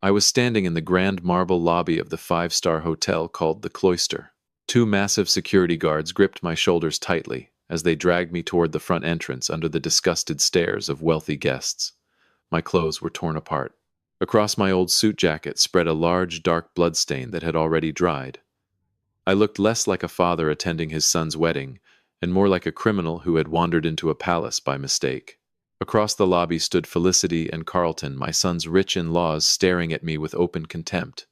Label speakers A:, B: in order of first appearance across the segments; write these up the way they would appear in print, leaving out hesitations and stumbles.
A: I was standing in the grand marble lobby of the five-star hotel called the Cloister. Two massive security guards gripped my shoulders tightly as they dragged me toward the front entrance under the disgusted stares of wealthy guests. My clothes were torn apart. Across my old suit jacket spread a large, dark bloodstain that had already dried. I looked less like a father attending his son's wedding, and more like a criminal who had wandered into a palace by mistake. Across the lobby stood Felicity and Carlton, my son's rich in-laws, staring at me with open contempt.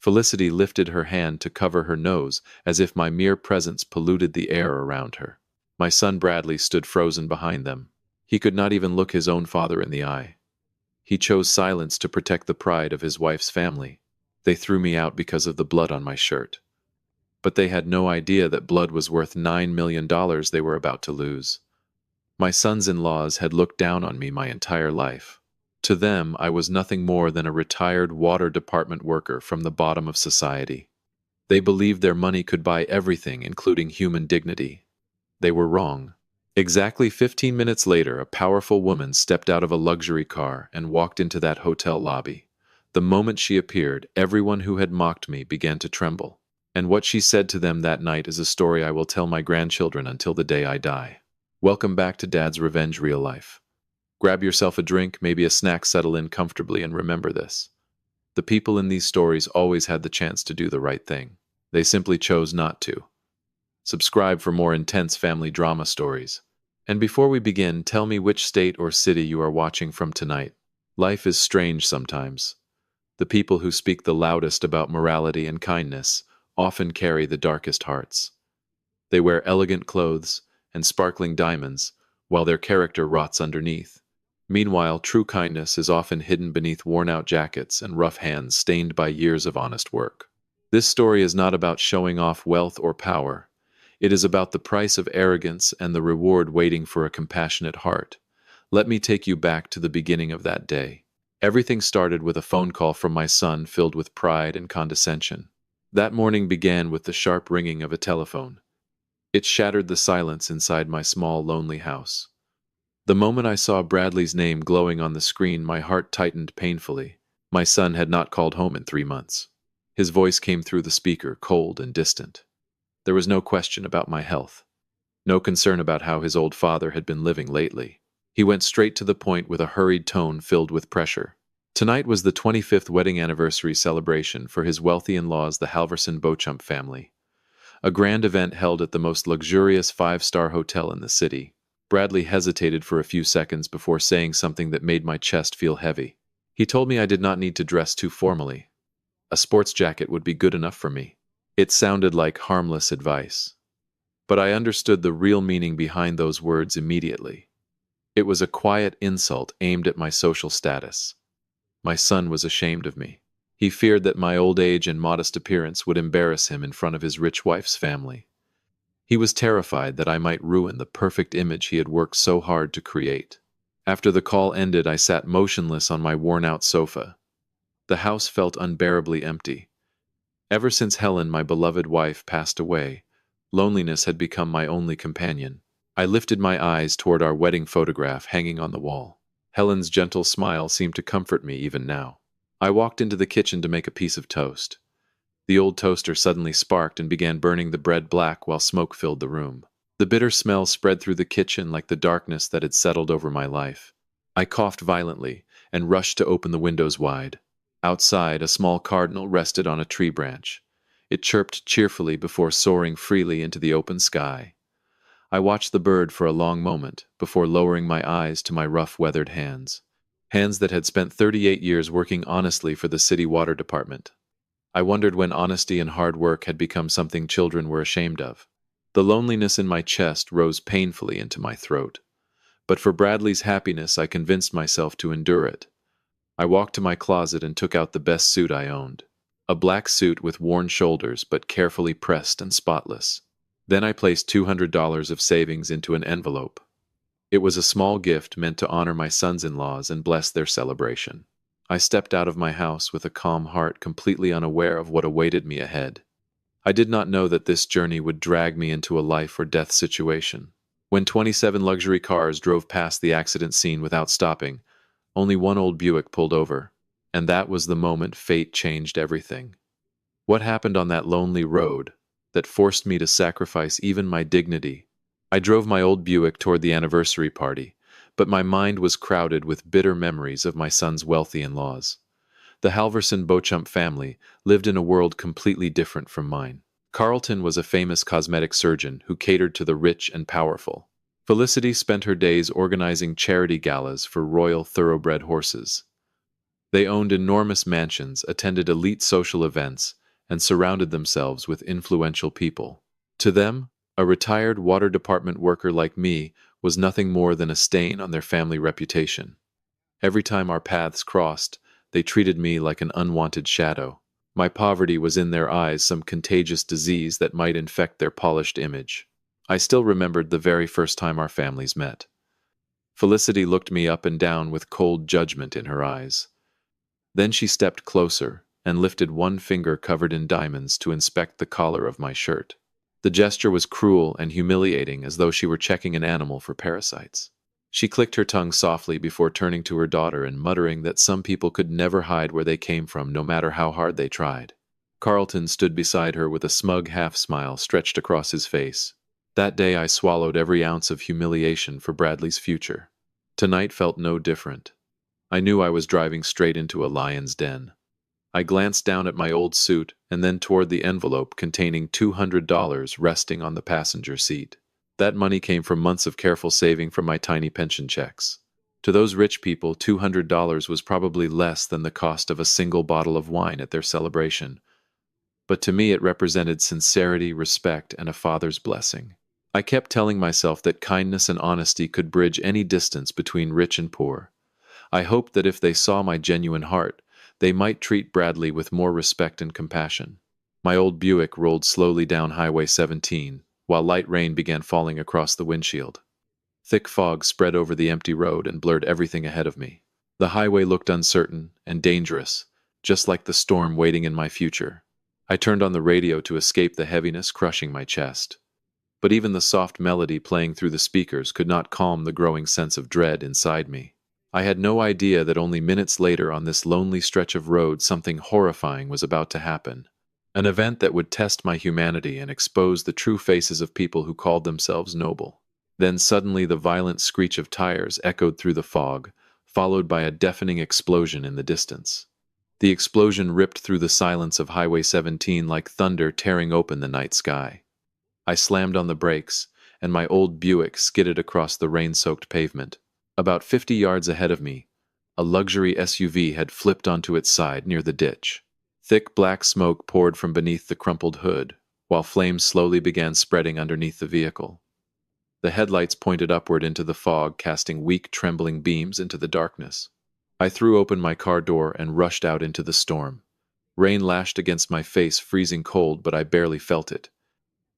A: Felicity lifted her hand to cover her nose, as if my mere presence polluted the air around her. My son Bradley stood frozen behind them. He could not even look his own father in the eye. He chose silence to protect the pride of his wife's family. They threw me out because of the blood on my shirt. But they had no idea that blood was worth $9 million they were about to lose. My sons-in-laws had looked down on me my entire life. To them, I was nothing more than a retired water department worker from the bottom of society. They believed their money could buy everything, including human dignity. They were wrong. Exactly 15 minutes later, a powerful woman stepped out of a luxury car and walked into that hotel lobby. The moment she appeared, everyone who had mocked me began to tremble. And what she said to them that night is a story I will tell my grandchildren until the day I die. Welcome back to Dad's Revenge Real Life. Grab yourself a drink, maybe a snack, settle in comfortably, and remember this. The people in these stories always had the chance to do the right thing. They simply chose not to. Subscribe for more intense family drama stories. And before we begin, tell me which state or city you are watching from tonight. Life is strange sometimes. The people who speak the loudest about morality and kindness often carry the darkest hearts. They wear elegant clothes and sparkling diamonds, while their character rots underneath. Meanwhile, true kindness is often hidden beneath worn-out jackets and rough hands stained by years of honest work. This story is not about showing off wealth or power. It is about the price of arrogance and the reward waiting for a compassionate heart. Let me take you back to the beginning of that day. Everything started with a phone call from my son filled with pride and condescension. That morning began with the sharp ringing of a telephone. It shattered the silence inside my small, lonely house. The moment I saw Bradley's name glowing on the screen, my heart tightened painfully. My son had not called home in 3 months. His voice came through the speaker, cold and distant. There was no question about my health. No concern about how his old father had been living lately. He went straight to the point with a hurried tone filled with pressure. Tonight was the 25th wedding anniversary celebration for his wealthy in-laws, the Halverson Beauchamp family. A grand event held at the most luxurious 5-star hotel in the city. Bradley hesitated for a few seconds before saying something that made my chest feel heavy. He told me I did not need to dress too formally. A sports jacket would be good enough for me. It sounded like harmless advice. But I understood the real meaning behind those words immediately. It was a quiet insult aimed at my social status. My son was ashamed of me. He feared that my old age and modest appearance would embarrass him in front of his rich wife's family. He was terrified that I might ruin the perfect image he had worked so hard to create. After the call ended, I sat motionless on my worn-out sofa. The house felt unbearably empty. Ever since Helen, my beloved wife, passed away, loneliness had become my only companion. I lifted my eyes toward our wedding photograph hanging on the wall. Helen's gentle smile seemed to comfort me even now. I walked into the kitchen to make a piece of toast. The old toaster suddenly sparked and began burning the bread black while smoke filled the room. The bitter smell spread through the kitchen like the darkness that had settled over my life. I coughed violently and rushed to open the windows wide. Outside, a small cardinal rested on a tree branch. It chirped cheerfully before soaring freely into the open sky. I watched the bird for a long moment before lowering my eyes to my rough, weathered hands. Hands that had spent 38 years working honestly for the city water department. I wondered when honesty and hard work had become something children were ashamed of. The loneliness in my chest rose painfully into my throat. But for Bradley's happiness, I convinced myself to endure it. I walked to my closet and took out the best suit I owned. A black suit with worn shoulders but carefully pressed and spotless. Then I placed $200 of savings into an envelope. It was a small gift meant to honor my sons-in-laws and bless their celebration. I stepped out of my house with a calm heart, completely unaware of what awaited me ahead. I did not know that this journey would drag me into a life or death situation. When 27 luxury cars drove past the accident scene without stopping, only one old Buick pulled over. And that was the moment fate changed everything. What happened on that lonely road that forced me to sacrifice even my dignity? I drove my old Buick toward the anniversary party, but my mind was crowded with bitter memories of my son's wealthy in-laws. The Halverson Beauchamp family lived in a world completely different from mine. Carlton was a famous cosmetic surgeon who catered to the rich and powerful. Felicity spent her days organizing charity galas for royal thoroughbred horses. They owned enormous mansions, attended elite social events, and surrounded themselves with influential people. To them, a retired water department worker like me was nothing more than a stain on their family reputation. Every time our paths crossed, they treated me like an unwanted shadow. My poverty was in their eyes some contagious disease that might infect their polished image. I still remembered the very first time our families met. Felicity looked me up and down with cold judgment in her eyes. Then she stepped closer and lifted one finger covered in diamonds to inspect the collar of my shirt. The gesture was cruel and humiliating, as though she were checking an animal for parasites. She clicked her tongue softly before turning to her daughter and muttering that some people could never hide where they came from, no matter how hard they tried. Carlton stood beside her with a smug half-smile stretched across his face. That day I swallowed every ounce of humiliation for Bradley's future. Tonight felt no different. I knew I was driving straight into a lion's den. I glanced down at my old suit and then toward the envelope containing $200 resting on the passenger seat. That money came from months of careful saving from my tiny pension checks. To those rich people, $200 was probably less than the cost of a single bottle of wine at their celebration. But to me it represented sincerity, respect, and a father's blessing. I kept telling myself that kindness and honesty could bridge any distance between rich and poor. I hoped that if they saw my genuine heart, they might treat Bradley with more respect and compassion. My old Buick rolled slowly down Highway 17, while light rain began falling across the windshield. Thick fog spread over the empty road and blurred everything ahead of me. The highway looked uncertain and dangerous, just like the storm waiting in my future. I turned on the radio to escape the heaviness crushing my chest. But even the soft melody playing through the speakers could not calm the growing sense of dread inside me. I had no idea that only minutes later on this lonely stretch of road something horrifying was about to happen. An event that would test my humanity and expose the true faces of people who called themselves noble. Then suddenly the violent screech of tires echoed through the fog, followed by a deafening explosion in the distance. The explosion ripped through the silence of Highway 17 like thunder tearing open the night sky. I slammed on the brakes, and my old Buick skidded across the rain-soaked pavement. About 50 yards ahead of me, a luxury SUV had flipped onto its side near the ditch. Thick black smoke poured from beneath the crumpled hood, while flames slowly began spreading underneath the vehicle. The headlights pointed upward into the fog, casting weak, trembling beams into the darkness. I threw open my car door and rushed out into the storm. Rain lashed against my face, freezing cold, but I barely felt it.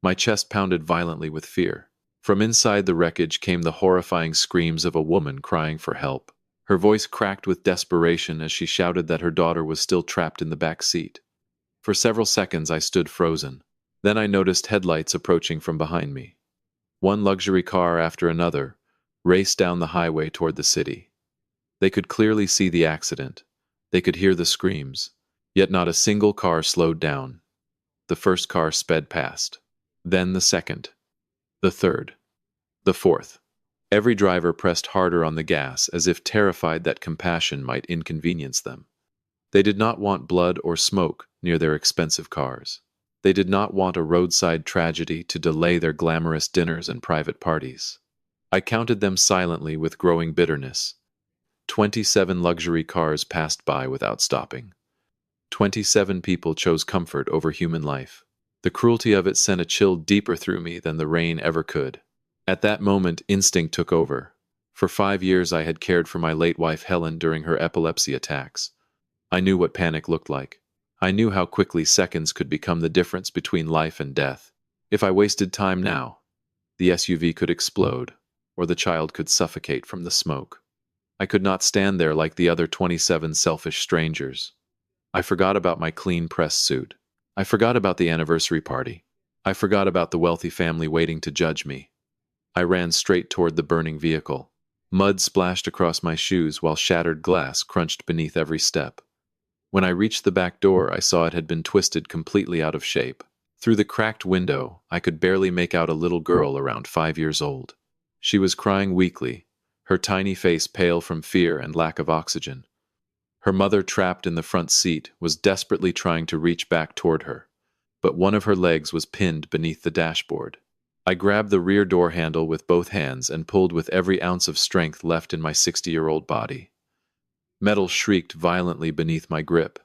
A: My chest pounded violently with fear. From inside the wreckage came the horrifying screams of a woman crying for help. Her voice cracked with desperation as she shouted that her daughter was still trapped in the back seat. For several seconds I stood frozen. Then I noticed headlights approaching from behind me. One luxury car after another raced down the highway toward the city. They could clearly see the accident. They could hear the screams. Yet not a single car slowed down. The first car sped past. Then the second. The third. The fourth. Every driver pressed harder on the gas, as if terrified that compassion might inconvenience them. They did not want blood or smoke near their expensive cars. They did not want a roadside tragedy to delay their glamorous dinners and private parties. I counted them silently with growing bitterness. 27 luxury cars passed by without stopping. 27 people chose comfort over human life. The cruelty of it sent a chill deeper through me than the rain ever could. At that moment, instinct took over. For 5 years I had cared for my late wife Helen during her epilepsy attacks. I knew what panic looked like. I knew how quickly seconds could become the difference between life and death. If I wasted time now, the SUV could explode, or the child could suffocate from the smoke. I could not stand there like the other 27 selfish strangers. I forgot about my clean pressed suit. I forgot about the anniversary party. I forgot about the wealthy family waiting to judge me. I ran straight toward the burning vehicle. Mud splashed across my shoes while shattered glass crunched beneath every step. When I reached the back door, I saw it had been twisted completely out of shape. Through the cracked window, I could barely make out a little girl around 5 years old. She was crying weakly, her tiny face pale from fear and lack of oxygen. Her mother, trapped in the front seat, was desperately trying to reach back toward her, but one of her legs was pinned beneath the dashboard. I grabbed the rear door handle with both hands and pulled with every ounce of strength left in my 60-year-old body. Metal shrieked violently beneath my grip,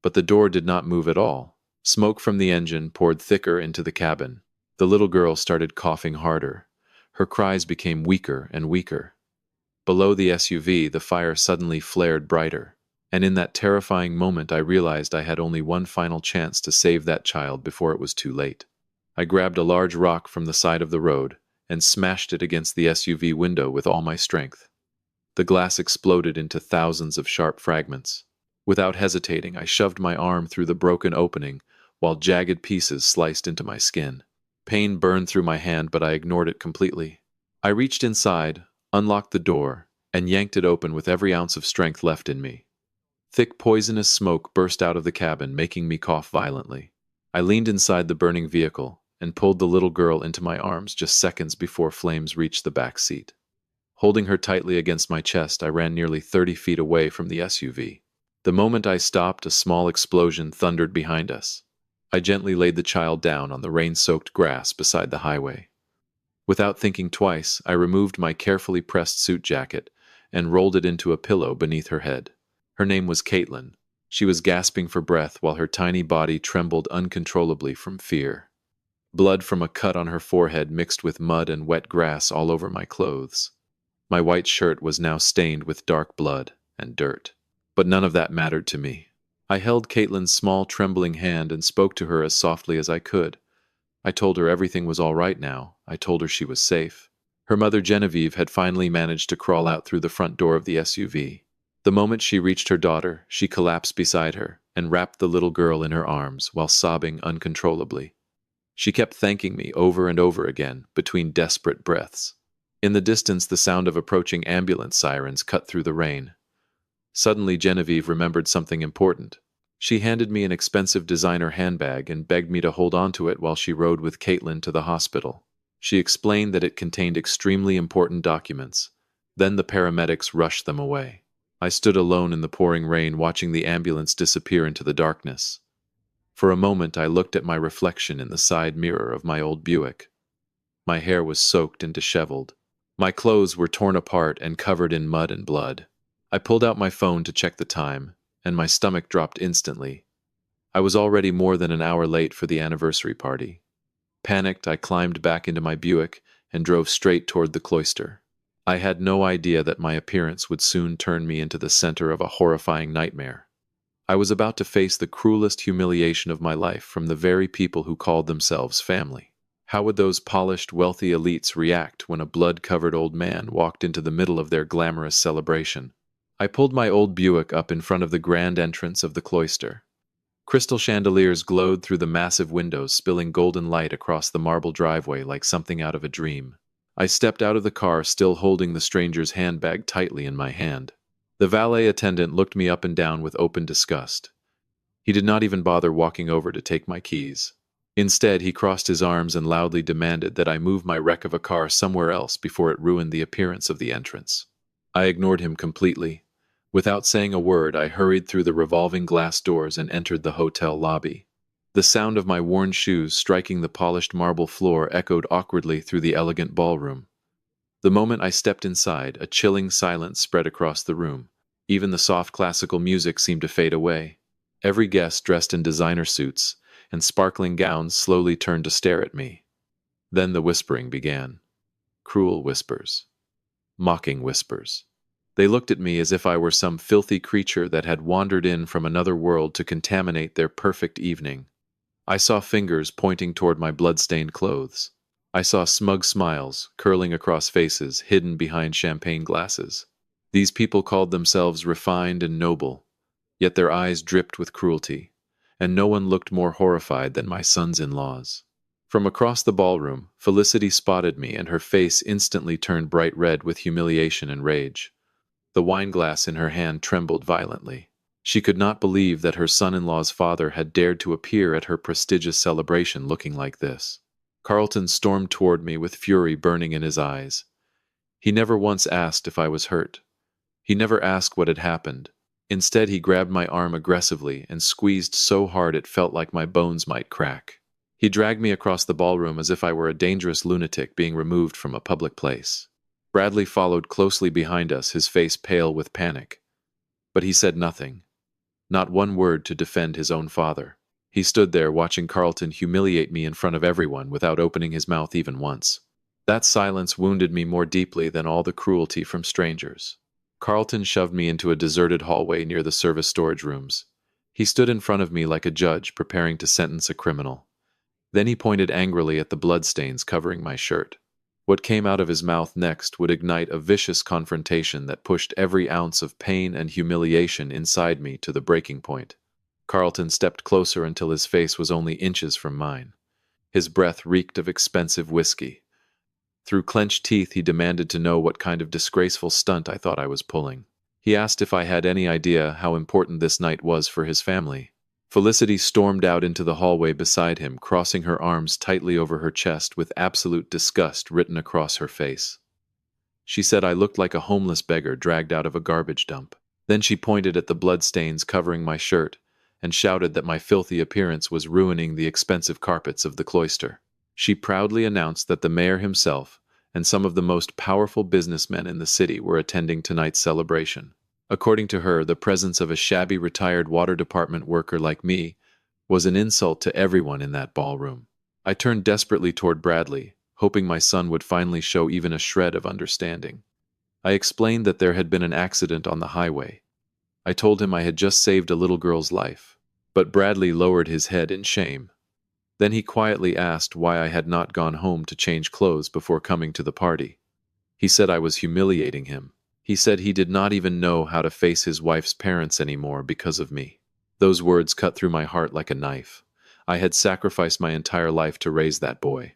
A: but the door did not move at all. Smoke from the engine poured thicker into the cabin. The little girl started coughing harder. Her cries became weaker and weaker. Below the SUV, the fire suddenly flared brighter, and in that terrifying moment I realized I had only one final chance to save that child before it was too late. I grabbed a large rock from the side of the road and smashed it against the SUV window with all my strength. The glass exploded into thousands of sharp fragments. Without hesitating, I shoved my arm through the broken opening, while jagged pieces sliced into my skin. Pain burned through my hand, but I ignored it completely. I reached inside, unlocked the door, and yanked it open with every ounce of strength left in me. Thick, poisonous smoke burst out of the cabin, making me cough violently. I leaned inside the burning vehicle and pulled the little girl into my arms just seconds before flames reached the back seat. Holding her tightly against my chest, I ran nearly 30 feet away from the SUV. The moment I stopped, a small explosion thundered behind us. I gently laid the child down on the rain-soaked grass beside the highway. Without thinking twice, I removed my carefully pressed suit jacket and rolled it into a pillow beneath her head. Her name was Caitlin. She was gasping for breath while her tiny body trembled uncontrollably from fear. Blood from a cut on her forehead mixed with mud and wet grass all over my clothes. My white shirt was now stained with dark blood and dirt. But none of that mattered to me. I held Caitlin's small, trembling hand and spoke to her as softly as I could. I told her everything was all right now. I told her she was safe. Her mother, Genevieve, had finally managed to crawl out through the front door of the SUV. The moment she reached her daughter, she collapsed beside her and wrapped the little girl in her arms while sobbing uncontrollably. She kept thanking me over and over again, between desperate breaths. In the distance, the sound of approaching ambulance sirens cut through the rain. Suddenly, Genevieve remembered something important. She handed me an expensive designer handbag and begged me to hold onto it while she rode with Caitlin to the hospital. She explained that it contained extremely important documents. Then the paramedics rushed them away. I stood alone in the pouring rain, watching the ambulance disappear into the darkness. For a moment, I looked at my reflection in the side mirror of my old Buick. My hair was soaked and disheveled. My clothes were torn apart and covered in mud and blood. I pulled out my phone to check the time, and my stomach dropped instantly. I was already more than an hour late for the anniversary party. Panicked, I climbed back into my Buick and drove straight toward the Cloister. I had no idea that my appearance would soon turn me into the center of a horrifying nightmare. I was about to face the cruelest humiliation of my life from the very people who called themselves family. How would those polished, wealthy elites react when a blood-covered old man walked into the middle of their glamorous celebration? I pulled my old Buick up in front of the grand entrance of the Cloister. Crystal chandeliers glowed through the massive windows, spilling golden light across the marble driveway like something out of a dream. I stepped out of the car, still holding the stranger's handbag tightly in my hand. The valet attendant looked me up and down with open disgust. He did not even bother walking over to take my keys. Instead, he crossed his arms and loudly demanded that I move my wreck of a car somewhere else before it ruined the appearance of the entrance. I ignored him completely. Without saying a word, I hurried through the revolving glass doors and entered the hotel lobby. The sound of my worn shoes striking the polished marble floor echoed awkwardly through the elegant ballroom. The moment I stepped inside, a chilling silence spread across the room. Even the soft classical music seemed to fade away. Every guest, dressed in designer suits and sparkling gowns, slowly turned to stare at me. Then the whispering began. Cruel whispers. Mocking whispers. They looked at me as if I were some filthy creature that had wandered in from another world to contaminate their perfect evening. I saw fingers pointing toward my blood-stained clothes. I saw smug smiles curling across faces hidden behind champagne glasses. These people called themselves refined and noble, yet their eyes dripped with cruelty, and no one looked more horrified than my sons-in-laws. From across the ballroom, Felicity spotted me, and her face instantly turned bright red with humiliation and rage. The wineglass in her hand trembled violently. She could not believe that her son-in-law's father had dared to appear at her prestigious celebration looking like this. Carlton stormed toward me with fury burning in his eyes. He never once asked if I was hurt. He never asked what had happened. Instead, he grabbed my arm aggressively and squeezed so hard it felt like my bones might crack. He dragged me across the ballroom as if I were a dangerous lunatic being removed from a public place. Bradley followed closely behind us, his face pale with panic. But he said nothing. Not one word to defend his own father. He stood there watching Carlton humiliate me in front of everyone without opening his mouth even once. That silence wounded me more deeply than all the cruelty from strangers. Carlton shoved me into a deserted hallway near the service storage rooms. He stood in front of me like a judge preparing to sentence a criminal. Then he pointed angrily at the bloodstains covering my shirt. What came out of his mouth next would ignite a vicious confrontation that pushed every ounce of pain and humiliation inside me to the breaking point. Carlton stepped closer until his face was only inches from mine. His breath reeked of expensive whiskey. Through clenched teeth, he demanded to know what kind of disgraceful stunt I thought I was pulling. He asked if I had any idea how important this night was for his family. Felicity stormed out into the hallway beside him, crossing her arms tightly over her chest with absolute disgust written across her face. She said I looked like a homeless beggar dragged out of a garbage dump. Then she pointed at the bloodstains covering my shirt and shouted that my filthy appearance was ruining the expensive carpets of the Cloister. She proudly announced that the mayor himself and some of the most powerful businessmen in the city were attending tonight's celebration. According to her, the presence of a shabby retired water department worker like me was an insult to everyone in that ballroom. I turned desperately toward Bradley, hoping my son would finally show even a shred of understanding. I explained that there had been an accident on the highway. I told him I had just saved a little girl's life. But Bradley lowered his head in shame. Then he quietly asked why I had not gone home to change clothes before coming to the party. He said I was humiliating him. He said he did not even know how to face his wife's parents anymore because of me. Those words cut through my heart like a knife. I had sacrificed my entire life to raise that boy,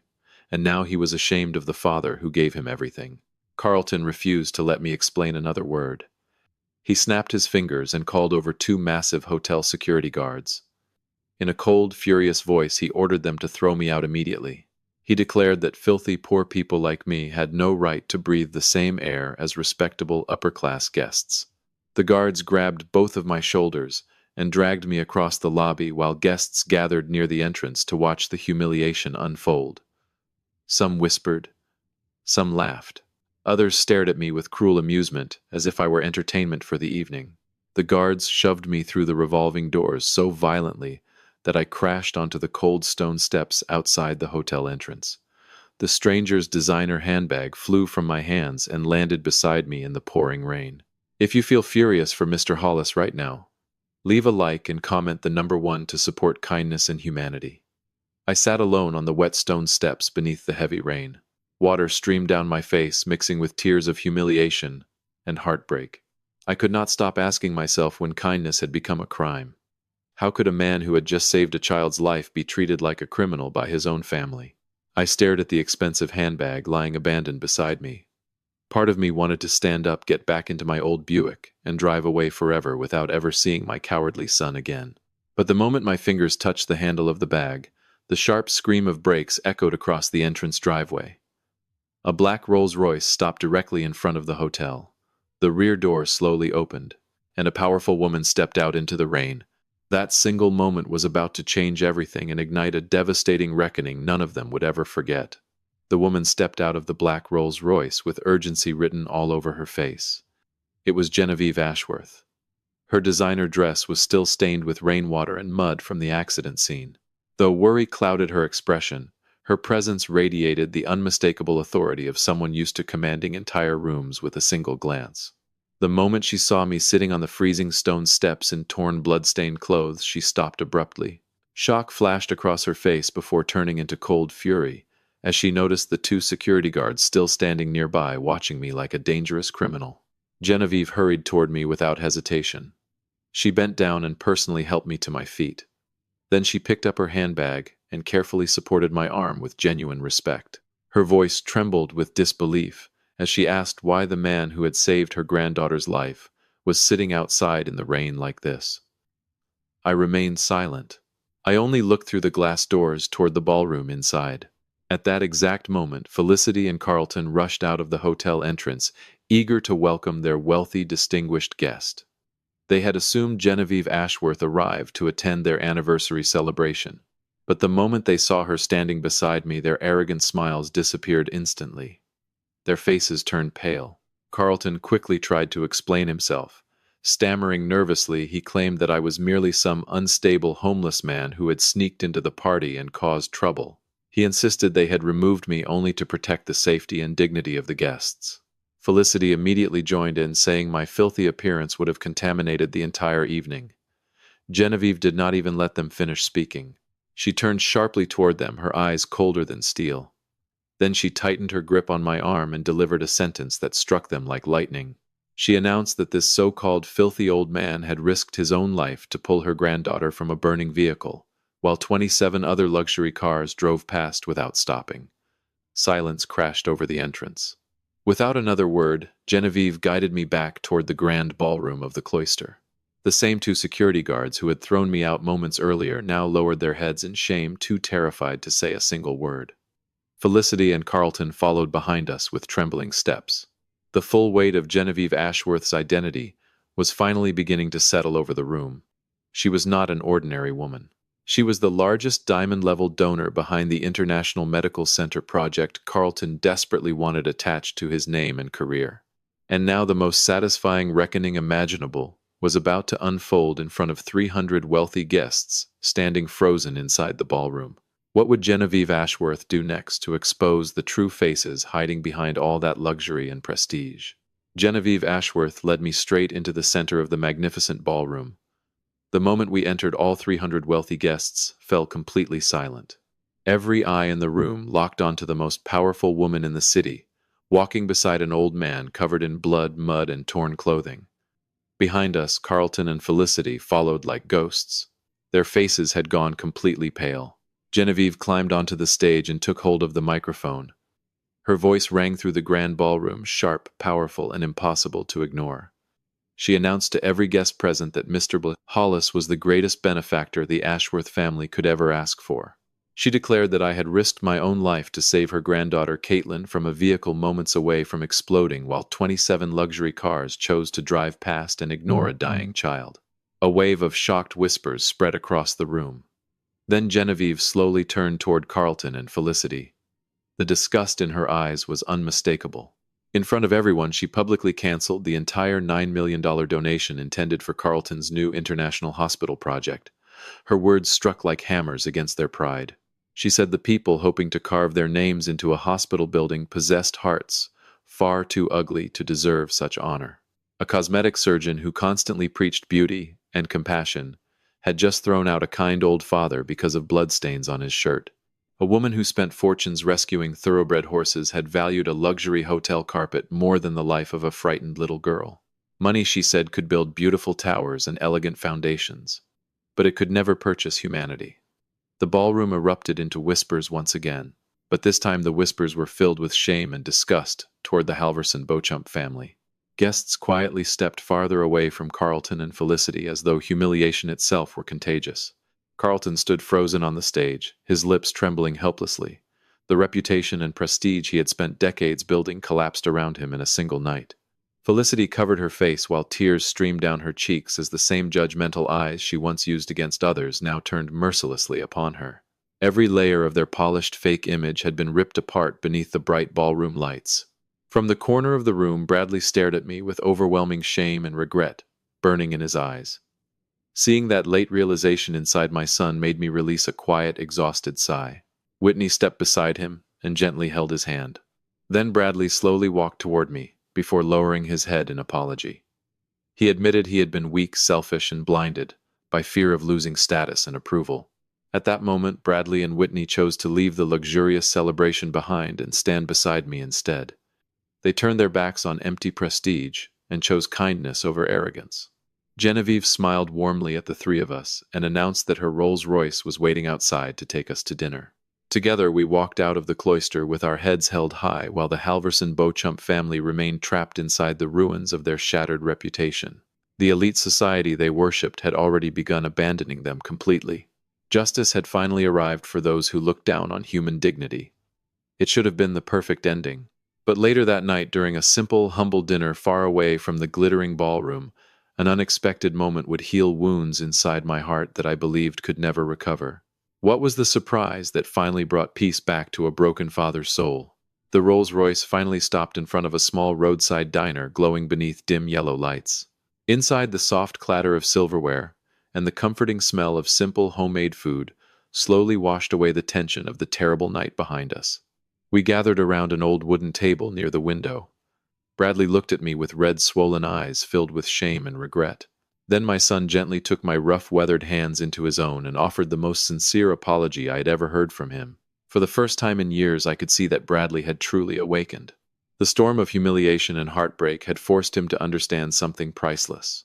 A: and now he was ashamed of the father who gave him everything. Carlton refused to let me explain another word. He snapped his fingers and called over 2 massive hotel security guards. In a cold, furious voice, he ordered them to throw me out immediately. He declared that filthy, poor people like me had no right to breathe the same air as respectable, upper-class guests. The guards grabbed both of my shoulders and dragged me across the lobby while guests gathered near the entrance to watch the humiliation unfold. Some whispered, some laughed. Others stared at me with cruel amusement, as if I were entertainment for the evening. The guards shoved me through the revolving doors so violently that I crashed onto the cold stone steps outside the hotel entrance. The stranger's designer handbag flew from my hands and landed beside me in the pouring rain. If you feel furious for Mr. Hollis right now, leave a like and comment the number 1 to support kindness and humanity. I sat alone on the wet stone steps beneath the heavy rain. Water streamed down my face, mixing with tears of humiliation and heartbreak. I could not stop asking myself when kindness had become a crime. How could a man who had just saved a child's life be treated like a criminal by his own family? I stared at the expensive handbag lying abandoned beside me. Part of me wanted to stand up, get back into my old Buick, and drive away forever without ever seeing my cowardly son again. But the moment my fingers touched the handle of the bag, the sharp scream of brakes echoed across the entrance driveway. A black Rolls-Royce stopped directly in front of the hotel. The rear door slowly opened, and a powerful woman stepped out into the rain. That single moment was about to change everything and ignite a devastating reckoning none of them would ever forget. The woman stepped out of the black Rolls-Royce with urgency written all over her face. It was Genevieve Ashworth. Her designer dress was still stained with rainwater and mud from the accident scene. Though worry clouded her expression, her presence radiated the unmistakable authority of someone used to commanding entire rooms with a single glance. The moment she saw me sitting on the freezing stone steps in torn, blood-stained clothes, she stopped abruptly. Shock flashed across her face before turning into cold fury as she noticed the 2 security guards still standing nearby, watching me like a dangerous criminal. Genevieve hurried toward me without hesitation. She bent down and personally helped me to my feet. Then she picked up her handbag and carefully supported my arm with genuine respect. Her voice trembled with disbelief as she asked why the man who had saved her granddaughter's life was sitting outside in the rain like this. I remained silent. I only looked through the glass doors toward the ballroom inside. At that exact moment, Felicity and Carlton rushed out of the hotel entrance, eager to welcome their wealthy, distinguished guest. They had assumed Genevieve Ashworth arrived to attend their anniversary celebration. But the moment they saw her standing beside me, their arrogant smiles disappeared instantly. Their faces turned pale. Carlton quickly tried to explain himself. Stammering nervously, he claimed that I was merely some unstable homeless man who had sneaked into the party and caused trouble. He insisted they had removed me only to protect the safety and dignity of the guests. Felicity immediately joined in, saying my filthy appearance would have contaminated the entire evening. Genevieve did not even let them finish speaking. She turned sharply toward them, her eyes colder than steel. Then she tightened her grip on my arm and delivered a sentence that struck them like lightning. She announced that this so-called filthy old man had risked his own life to pull her granddaughter from a burning vehicle, while 27 other luxury cars drove past without stopping. Silence crashed over the entrance. Without another word, Genevieve guided me back toward the grand ballroom of the Cloister. The same two security guards who had thrown me out moments earlier now lowered their heads in shame, too terrified to say a single word. Felicity and Carlton followed behind us with trembling steps. The full weight of Genevieve Ashworth's identity was finally beginning to settle over the room. She was not an ordinary woman. She was the largest diamond-level donor behind the International Medical Center project Carlton desperately wanted attached to his name and career. And now the most satisfying reckoning imaginable was about to unfold in front of 300 wealthy guests standing frozen inside the ballroom. What would Genevieve Ashworth do next to expose the true faces hiding behind all that luxury and prestige? Genevieve Ashworth led me straight into the center of the magnificent ballroom. The moment we entered, all 300 wealthy guests fell completely silent. Every eye in the room locked onto the most powerful woman in the city, walking beside an old man covered in blood, mud, and torn clothing. Behind us, Carlton and Felicity followed like ghosts. Their faces had gone completely pale. Genevieve climbed onto the stage and took hold of the microphone. Her voice rang through the grand ballroom, sharp, powerful, and impossible to ignore. She announced to every guest present that Mr. Hollis was the greatest benefactor the Ashworth family could ever ask for. She declared that I had risked my own life to save her granddaughter Caitlin from a vehicle moments away from exploding, while 27 luxury cars chose to drive past and ignore a dying child. A wave of shocked whispers spread across the room. Then Genevieve slowly turned toward Carlton and Felicity. The disgust in her eyes was unmistakable. In front of everyone, she publicly canceled the entire $9 million donation intended for Carlton's new international hospital project. Her words struck like hammers against their pride. She said the people hoping to carve their names into a hospital building possessed hearts far too ugly to deserve such honor. A cosmetic surgeon who constantly preached beauty and compassion had just thrown out a kind old father because of bloodstains on his shirt. A woman who spent fortunes rescuing thoroughbred horses had valued a luxury hotel carpet more than the life of a frightened little girl. Money, she said, could build beautiful towers and elegant foundations, but it could never purchase humanity. The ballroom erupted into whispers once again, but this time the whispers were filled with shame and disgust toward the Halverson Beauchamp family. Guests quietly stepped farther away from Carlton and Felicity as though humiliation itself were contagious. Carlton stood frozen on the stage, his lips trembling helplessly. The reputation and prestige he had spent decades building collapsed around him in a single night. Felicity covered her face while tears streamed down her cheeks as the same judgmental eyes she once used against others now turned mercilessly upon her. Every layer of their polished fake image had been ripped apart beneath the bright ballroom lights. From the corner of the room, Bradley stared at me with overwhelming shame and regret burning in his eyes. Seeing that late realization inside my son made me release a quiet, exhausted sigh. Whitney stepped beside him and gently held his hand. Then Bradley slowly walked toward me, before lowering his head in apology. He admitted he had been weak, selfish, and blinded by fear of losing status and approval. At that moment, Bradley and Whitney chose to leave the luxurious celebration behind and stand beside me instead. They turned their backs on empty prestige and chose kindness over arrogance. Genevieve smiled warmly at the three of us and announced that her Rolls-Royce was waiting outside to take us to dinner. Together, we walked out of the Cloister with our heads held high while the Halverson Beauchamp family remained trapped inside the ruins of their shattered reputation. The elite society they worshipped had already begun abandoning them completely. Justice had finally arrived for those who looked down on human dignity. It should have been the perfect ending. But later that night, during a simple, humble dinner far away from the glittering ballroom, an unexpected moment would heal wounds inside my heart that I believed could never recover. What was the surprise that finally brought peace back to a broken father's soul? The Rolls-Royce finally stopped in front of a small roadside diner glowing beneath dim yellow lights. Inside, the soft clatter of silverware and the comforting smell of simple homemade food slowly washed away the tension of the terrible night behind us. We gathered around an old wooden table near the window. Bradley looked at me with red, swollen eyes filled with shame and regret. Then my son gently took my rough, weathered hands into his own and offered the most sincere apology I had ever heard from him. For the first time in years, I could see that Bradley had truly awakened. The storm of humiliation and heartbreak had forced him to understand something priceless.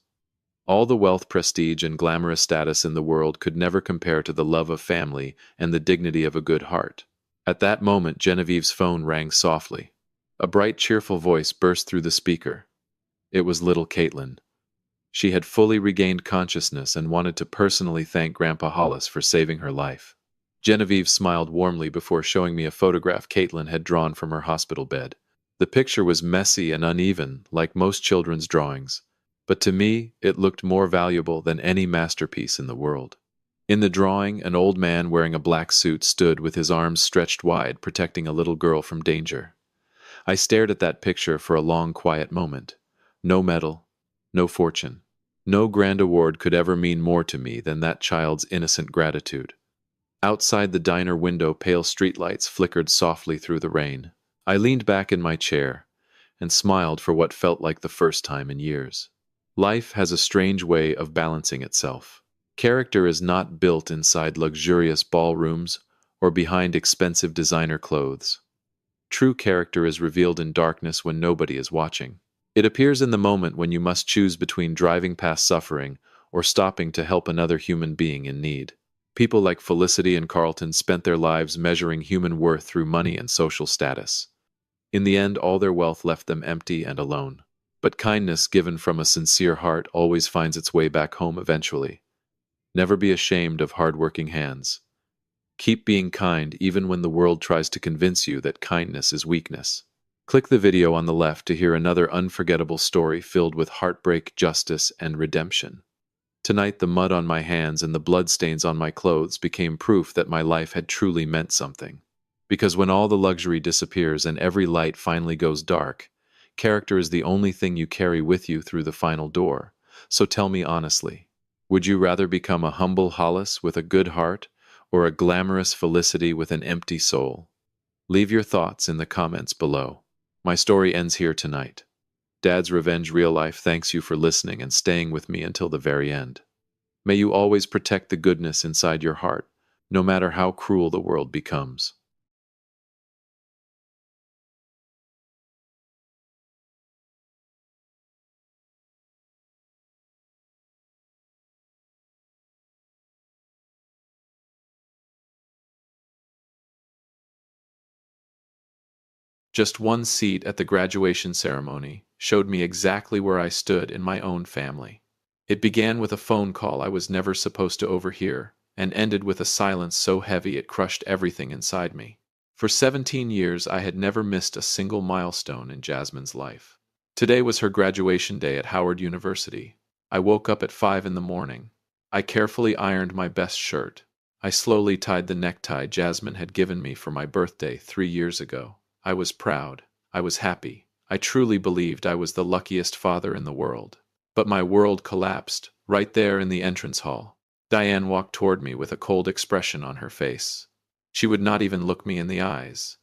A: All the wealth, prestige, and glamorous status in the world could never compare to the love of family and the dignity of a good heart. At that moment, Genevieve's phone rang softly. A bright, cheerful voice burst through the speaker. It was little Caitlin. She had fully regained consciousness and wanted to personally thank Grandpa Hollis for saving her life. Genevieve smiled warmly before showing me a photograph Caitlin had drawn from her hospital bed. The picture was messy and uneven, like most children's drawings, but to me, it looked more valuable than any masterpiece in the world. In the drawing, an old man wearing a black suit stood with his arms stretched wide, protecting a little girl from danger. I stared at that picture for a long, quiet moment. No medal, no fortune. No grand award could ever mean more to me than that child's innocent gratitude. Outside the diner window, pale streetlights flickered softly through the rain. I leaned back in my chair and smiled for what felt like the first time in years. Life has a strange way of balancing itself. Character is not built inside luxurious ballrooms or behind expensive designer clothes. True character is revealed in darkness when nobody is watching. It appears in the moment when you must choose between driving past suffering or stopping to help another human being in need. People like Felicity and Carlton spent their lives measuring human worth through money and social status. In the end, all their wealth left them empty and alone. But kindness given from a sincere heart always finds its way back home eventually. Never be ashamed of hardworking hands. Keep being kind even when the world tries to convince you that kindness is weakness. Click the video on the left to hear another unforgettable story filled with heartbreak, justice, and redemption. Tonight, the mud on my hands and the bloodstains on my clothes became proof that my life had truly meant something. Because when all the luxury disappears and every light finally goes dark, character is the only thing you carry with you through the final door. So tell me honestly, would you rather become a humble Hollis with a good heart or a glamorous Felicity with an empty soul? Leave your thoughts in the comments below. My story ends here tonight. Dad's Revenge Real Life thanks you for listening and staying with me until the very end. May you always protect the goodness inside your heart, no matter how cruel the world becomes. Just one seat at the graduation ceremony showed me exactly where I stood in my own family. It began with a phone call I was never supposed to overhear, and ended with a silence so heavy it crushed everything inside me. For 17 years, I had never missed a single milestone in Jasmine's life. Today was her graduation day at Howard University. I woke up at 5 in the morning. I carefully ironed my best shirt. I slowly tied the necktie Jasmine had given me for my birthday 3 years ago. I was proud. I was happy. I truly believed I was the luckiest father in the world. But my world collapsed, right there in the entrance hall. Diane walked toward me with a cold expression on her face. She would not even look me in the eyes.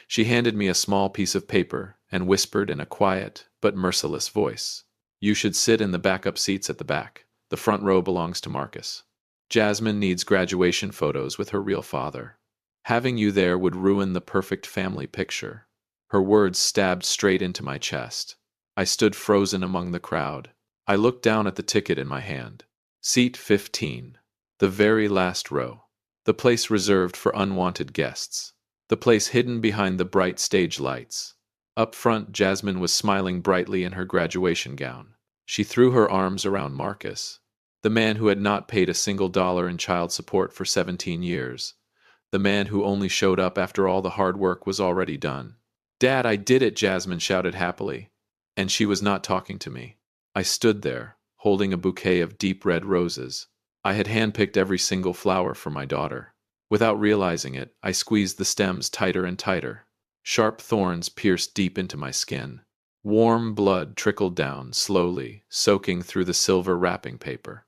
A: She handed me a small piece of paper and whispered in a quiet but merciless voice, "You should sit in the backup seats at the back. The front row belongs to Marcus. Jasmine needs graduation photos with her real father. Having you there would ruin the perfect family picture." Her words stabbed straight into my chest. I stood frozen among the crowd. I looked down at the ticket in my hand. Seat 15. The very last row. The place reserved for unwanted guests. The place hidden behind the bright stage lights. Up front, Jasmine was smiling brightly in her graduation gown. She threw her arms around Marcus, the man who had not paid a single dollar in child support for 17 years, the man who only showed up after all the hard work was already done. "Dad, I did it," Jasmine shouted happily. And she was not talking to me. I stood there, holding a bouquet of deep red roses. I had handpicked every single flower for my daughter. Without realizing it, I squeezed the stems tighter and tighter. Sharp thorns pierced deep into my skin. Warm blood trickled down, slowly, soaking through the silver wrapping paper.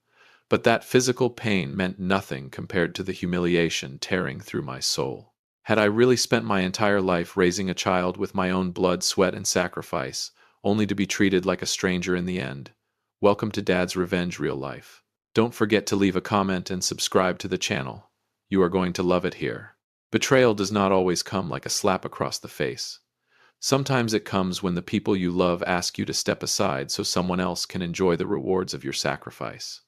A: But that physical pain meant nothing compared to the humiliation tearing through my soul. Had I really spent my entire life raising a child with my own blood, sweat, and sacrifice, only to be treated like a stranger in the end? Welcome to Dad's Revenge Real Life. Don't forget to leave a comment and subscribe to the channel. You are going to love it here. Betrayal does not always come like a slap across the face. Sometimes it comes when the people you love ask you to step aside so someone else can enjoy the rewards of your sacrifice.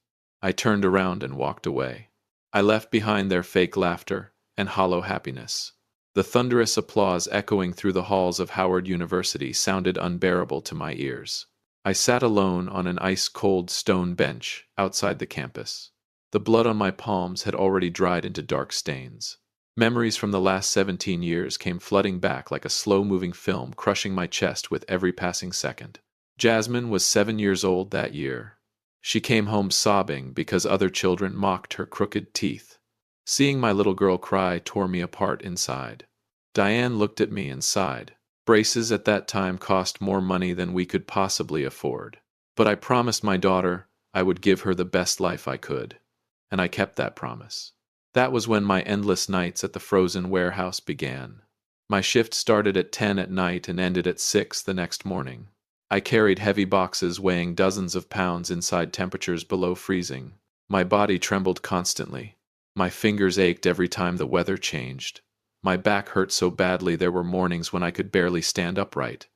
A: I turned around and walked away. I left behind their fake laughter and hollow happiness. The thunderous applause echoing through the halls of Howard University sounded unbearable to my ears. I sat alone on an ice-cold stone bench outside the campus. The blood on my palms had already dried into dark stains. Memories from the last 17 years came flooding back like a slow-moving film, crushing my chest with every passing second. Jasmine was 7 years old that year. She came home sobbing because other children mocked her crooked teeth. Seeing my little girl cry tore me apart inside. Diane looked at me and sighed. Braces at that time cost more money than we could possibly afford. But I promised my daughter I would give her the best life I could. And I kept that promise. That was when my endless nights at the frozen warehouse began. My shift started at 10 at night and ended at 6 the next morning. I carried heavy boxes weighing dozens of pounds inside temperatures below freezing. My body trembled constantly. My fingers ached every time the weather changed. My back hurt so badly there were mornings when I could barely stand upright.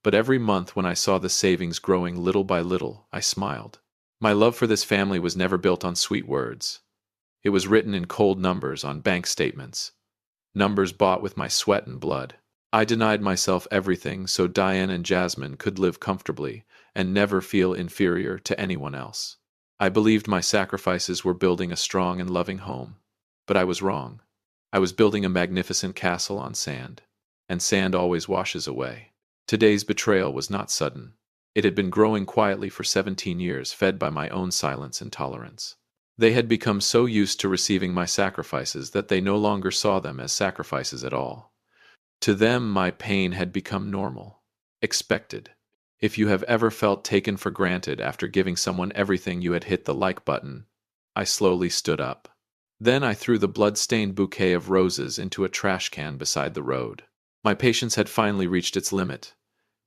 A: But every month when I saw the savings growing little by little, I smiled. My love for this family was never built on sweet words. It was written in cold numbers on bank statements. Numbers bought with my sweat and blood. I denied myself everything so Diane and Jasmine could live comfortably and never feel inferior to anyone else. I believed my sacrifices were building a strong and loving home. But I was wrong. I was building a magnificent castle on sand. And sand always washes away. Today's betrayal was not sudden. It had been growing quietly for 17 years, fed by my own silence and tolerance. They had become so used to receiving my sacrifices that they no longer saw them as sacrifices at all. To them, my pain had become normal, expected. If you have ever felt taken for granted after giving someone everything, you had hit the like button. I slowly stood up. Then I threw the blood-stained bouquet of roses into a trash can beside the road. My patience had finally reached its limit.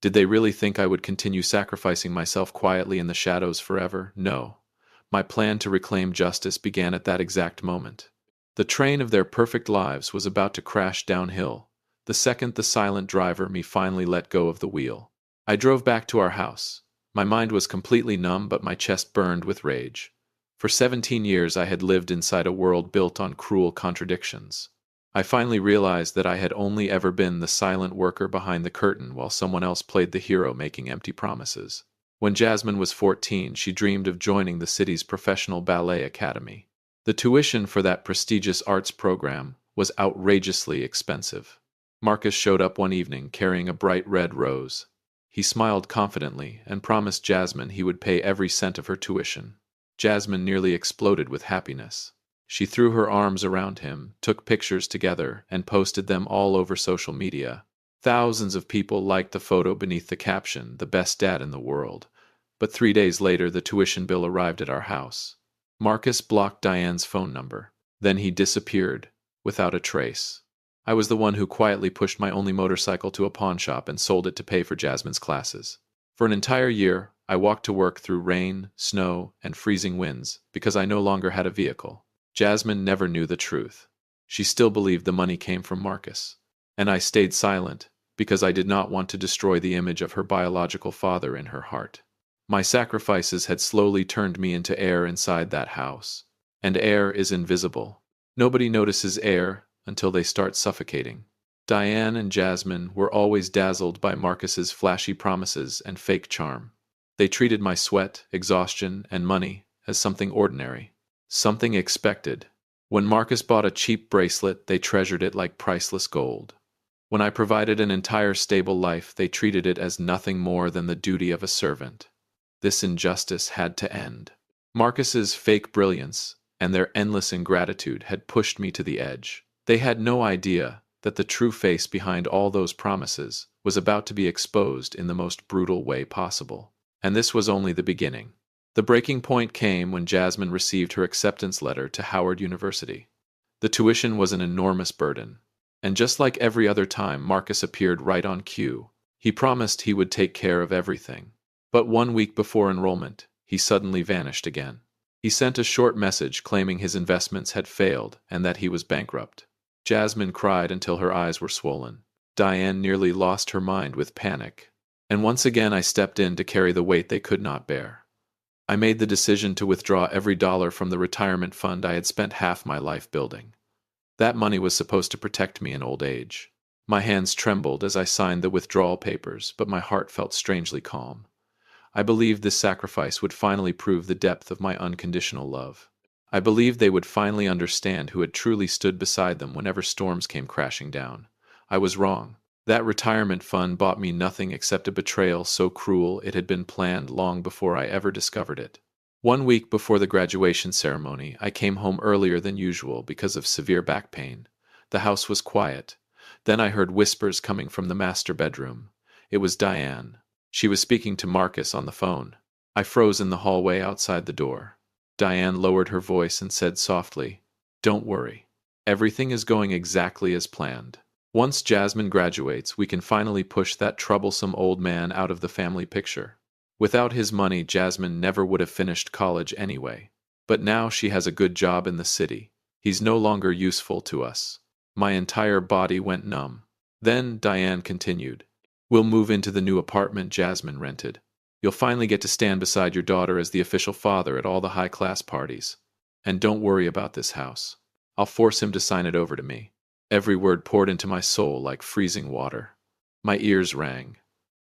A: Did they really think I would continue sacrificing myself quietly in the shadows forever? No. My plan to reclaim justice began at that exact moment. The train of their perfect lives was about to crash downhill, the second the silent driver me finally let go of the wheel. I drove back to our house. My mind was completely numb, but my chest burned with rage. For 17 years I had lived inside a world built on cruel contradictions. I finally realized that I had only ever been the silent worker behind the curtain while someone else played the hero making empty promises. When Jasmine was 14, she dreamed of joining the city's professional ballet academy. The tuition for that prestigious arts program was outrageously expensive. Marcus showed up one evening carrying a bright red rose. He smiled confidently and promised Jasmine he would pay every cent of her tuition. Jasmine nearly exploded with happiness. She threw her arms around him, took pictures together, and posted them all over social media. Thousands of people liked the photo beneath the caption, "The best dad in the world." But 3 days later, the tuition bill arrived at our house. Marcus blocked Diane's phone number. Then he disappeared, without a trace. I was the one who quietly pushed my only motorcycle to a pawn shop and sold it to pay for Jasmine's classes. For an entire year, I walked to work through rain, snow, and freezing winds because I no longer had a vehicle. Jasmine never knew the truth. She still believed the money came from Marcus. And I stayed silent because I did not want to destroy the image of her biological father in her heart. My sacrifices had slowly turned me into air inside that house. And air is invisible. Nobody notices air until they start suffocating. Diane and Jasmine were always dazzled by Marcus's flashy promises and fake charm. They treated my sweat, exhaustion, and money as something ordinary, something expected. When Marcus bought a cheap bracelet, they treasured it like priceless gold. When I provided an entire stable life, they treated it as nothing more than the duty of a servant. This injustice had to end. Marcus's fake brilliance and their endless ingratitude had pushed me to the edge. They had no idea that the true face behind all those promises was about to be exposed in the most brutal way possible. And this was only the beginning. The breaking point came when Jasmine received her acceptance letter to Howard University. The tuition was an enormous burden, and just like every other time Marcus appeared right on cue, he promised he would take care of everything. But 1 week before enrollment, he suddenly vanished again. He sent a short message claiming his investments had failed and that he was bankrupt. Jasmine cried until her eyes were swollen. Diane nearly lost her mind with panic. And once again I stepped in to carry the weight they could not bear. I made the decision to withdraw every dollar from the retirement fund I had spent half my life building. That money was supposed to protect me in old age. My hands trembled as I signed the withdrawal papers, but my heart felt strangely calm. I believed this sacrifice would finally prove the depth of my unconditional love. I believed they would finally understand who had truly stood beside them whenever storms came crashing down. I was wrong. That retirement fund bought me nothing except a betrayal so cruel it had been planned long before I ever discovered it. 1 week before the graduation ceremony, I came home earlier than usual because of severe back pain. The house was quiet. Then I heard whispers coming from the master bedroom. It was Diane. She was speaking to Marcus on the phone. I froze in the hallway outside the door. Diane lowered her voice and said softly, "Don't worry. Everything is going exactly as planned. Once Jasmine graduates, we can finally push that troublesome old man out of the family picture. Without his money, Jasmine never would have finished college anyway. But now she has a good job in the city. He's no longer useful to us." My entire body went numb. Then Diane continued, "We'll move into the new apartment Jasmine rented. You'll finally get to stand beside your daughter as the official father at all the high-class parties. And don't worry about this house. I'll force him to sign it over to me." Every word poured into my soul like freezing water. My ears rang.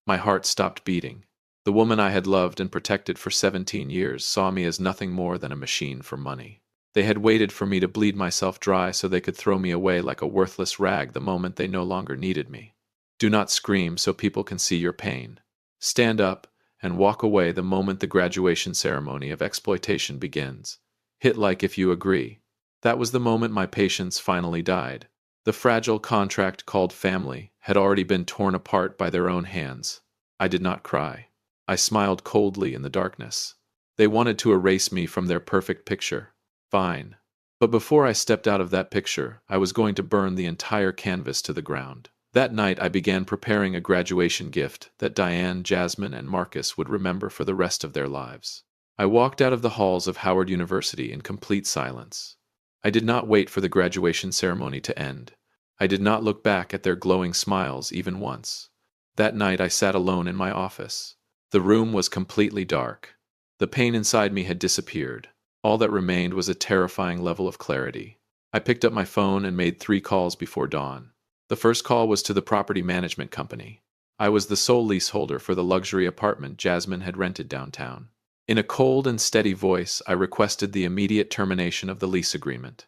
A: My heart stopped beating. The woman I had loved and protected for 17 years saw me as nothing more than a machine for money. They had waited for me to bleed myself dry so they could throw me away like a worthless rag the moment they no longer needed me. Do not scream so people can see your pain. Stand up and walk away the moment the graduation ceremony of exploitation begins. Hit like if you agree. That was the moment my patience finally died. The fragile contract called family had already been torn apart by their own hands. I did not cry. I smiled coldly in the darkness. They wanted to erase me from their perfect picture. Fine. But before I stepped out of that picture, I was going to burn the entire canvas to the ground. That night I began preparing a graduation gift that Diane, Jasmine, and Marcus would remember for the rest of their lives. I walked out of the halls of Howard University in complete silence. I did not wait for the graduation ceremony to end. I did not look back at their glowing smiles even once. That night I sat alone in my office. The room was completely dark. The pain inside me had disappeared. All that remained was a terrifying level of clarity. I picked up my phone and made 3 calls before dawn. The first call was to the property management company. I was the sole leaseholder for the luxury apartment Jasmine had rented downtown. In a cold and steady voice, I requested the immediate termination of the lease agreement.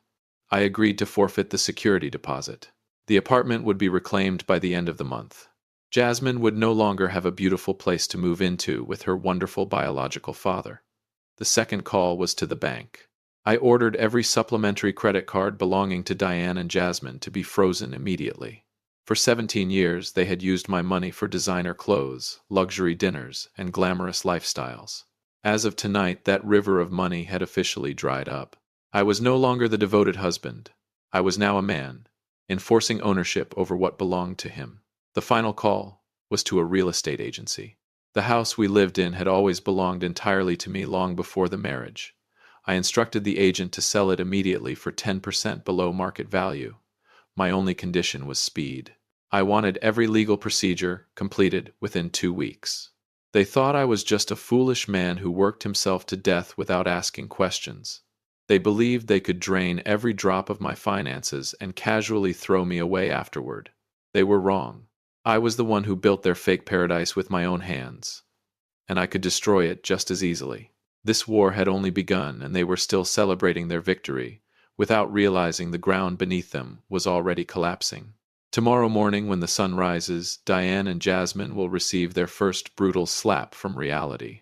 A: I agreed to forfeit the security deposit. The apartment would be reclaimed by the end of the month. Jasmine would no longer have a beautiful place to move into with her wonderful biological father. The second call was to the bank. I ordered every supplementary credit card belonging to Diane and Jasmine to be frozen immediately. For 17 years, they had used my money for designer clothes, luxury dinners, and glamorous lifestyles. As of tonight, that river of money had officially dried up. I was no longer the devoted husband. I was now a man, enforcing ownership over what belonged to him. The final call was to a real estate agency. The house we lived in had always belonged entirely to me long before the marriage. I instructed the agent to sell it immediately for 10% below market value. My only condition was speed. I wanted every legal procedure completed within 2 weeks. They thought I was just a foolish man who worked himself to death without asking questions. They believed they could drain every drop of my finances and casually throw me away afterward. They were wrong. I was the one who built their fake paradise with my own hands. and I could destroy it just as easily. This war had only begun, and they were still celebrating their victory, without realizing the ground beneath them was already collapsing. Tomorrow morning, when the sun rises, Diane and Jasmine will receive their first brutal slap from reality.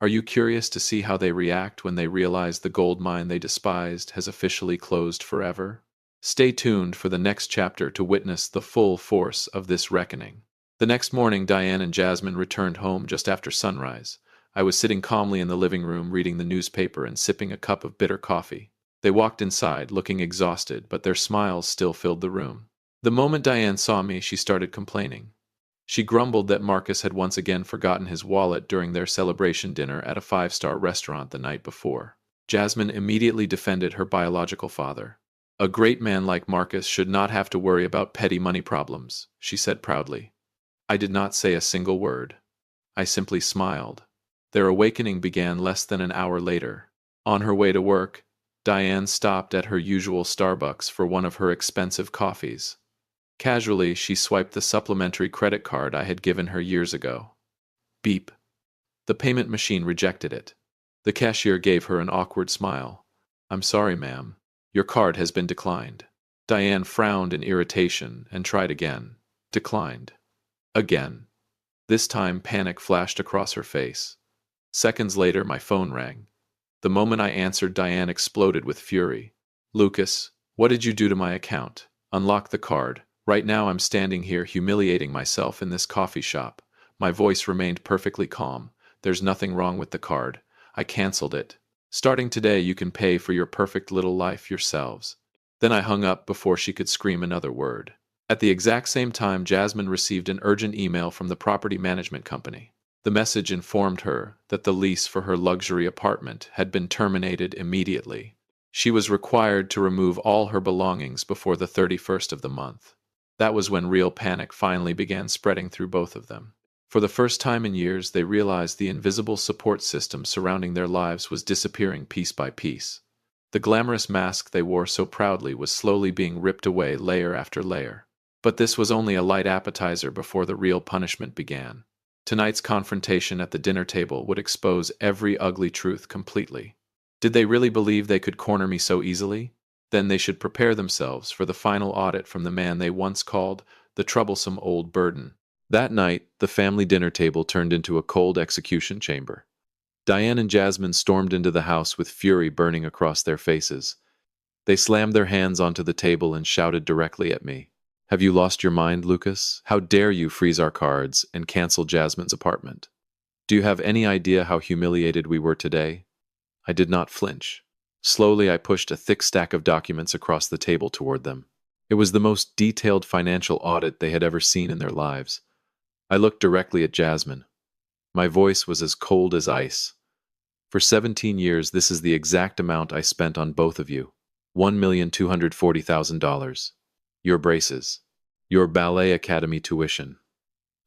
A: Are you curious to see how they react when they realize the gold mine they despised has officially closed forever? Stay tuned for the next chapter to witness the full force of this reckoning. The next morning, Diane and Jasmine returned home just after sunrise. I was sitting calmly in the living room reading the newspaper and sipping a cup of bitter coffee. They walked inside, looking exhausted, but their smiles still filled the room. The moment Diane saw me, she started complaining. She grumbled that Marcus had once again forgotten his wallet during their celebration dinner at a five-star restaurant the night before. Jasmine immediately defended her biological father. A great man like Marcus should not have to worry about petty money problems, she said proudly. I did not say a single word. I simply smiled. Their awakening began less than an hour later. On her way to work, Diane stopped at her usual Starbucks for one of her expensive coffees. Casually, she swiped the supplementary credit card I had given her years ago. Beep. The payment machine rejected it. The cashier gave her an awkward smile. I'm sorry, ma'am. Your card has been declined. Diane frowned in irritation and tried again. Declined. Again. This time, panic flashed across her face. Seconds later, my phone rang. The moment I answered, Diane exploded with fury. Lucas, what did you do to my account? Unlock the card. Right now I'm standing here humiliating myself in this coffee shop. My voice remained perfectly calm. There's nothing wrong with the card. I canceled it. Starting today, you can pay for your perfect little life yourselves. Then I hung up before she could scream another word. At the exact same time, Jasmine received an urgent email from the property management company. The message informed her that the lease for her luxury apartment had been terminated immediately. She was required to remove all her belongings before the 31st of the month. That was when real panic finally began spreading through both of them. For the first time in years, they realized the invisible support system surrounding their lives was disappearing piece by piece. The glamorous mask they wore so proudly was slowly being ripped away layer after layer. But this was only a light appetizer before the real punishment began. Tonight's confrontation at the dinner table would expose every ugly truth completely. Did they really believe they could corner me so easily? Then they should prepare themselves for the final audit from the man they once called the troublesome old burden. That night, the family dinner table turned into a cold execution chamber. Diane and Jasmine stormed into the house with fury burning across their faces. They slammed their hands onto the table and shouted directly at me. Have you lost your mind, Lucas? How dare you freeze our cards and cancel Jasmine's apartment? Do you have any idea how humiliated we were today? I did not flinch. Slowly, I pushed a thick stack of documents across the table toward them. It was the most detailed financial audit they had ever seen in their lives. I looked directly at Jasmine. My voice was as cold as ice. For 17 years, this is the exact amount I spent on both of you. $1,240,000. Your braces. Your ballet academy tuition.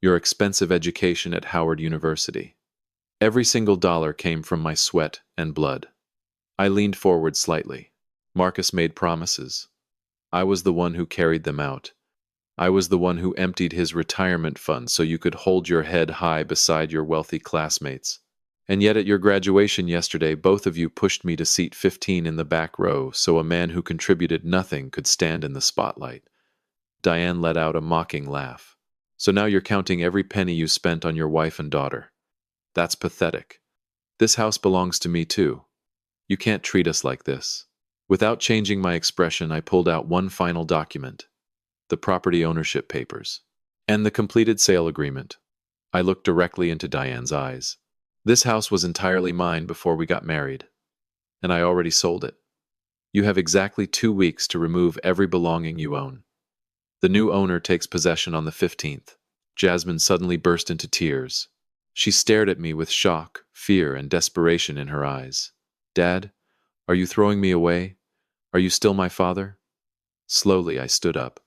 A: Your expensive education at Howard University. Every single dollar came from my sweat and blood. I leaned forward slightly. Marcus made promises. I was the one who carried them out. I was the one who emptied his retirement fund so you could hold your head high beside your wealthy classmates. And yet at your graduation yesterday, both of you pushed me to seat 15 in the back row so a man who contributed nothing could stand in the spotlight. Diane let out a mocking laugh. So now you're counting every penny you spent on your wife and daughter. That's pathetic. This house belongs to me too. You can't treat us like this. Without changing my expression, I pulled out one final document. The property ownership papers. And the completed sale agreement. I looked directly into Diane's eyes. This house was entirely mine before we got married. And I already sold it. You have exactly 2 weeks to remove every belonging you own. The new owner takes possession on the 15th. Jasmine suddenly burst into tears. She stared at me with shock, fear, and desperation in her eyes. Dad, are you throwing me away? Are you still my father? Slowly, I stood up.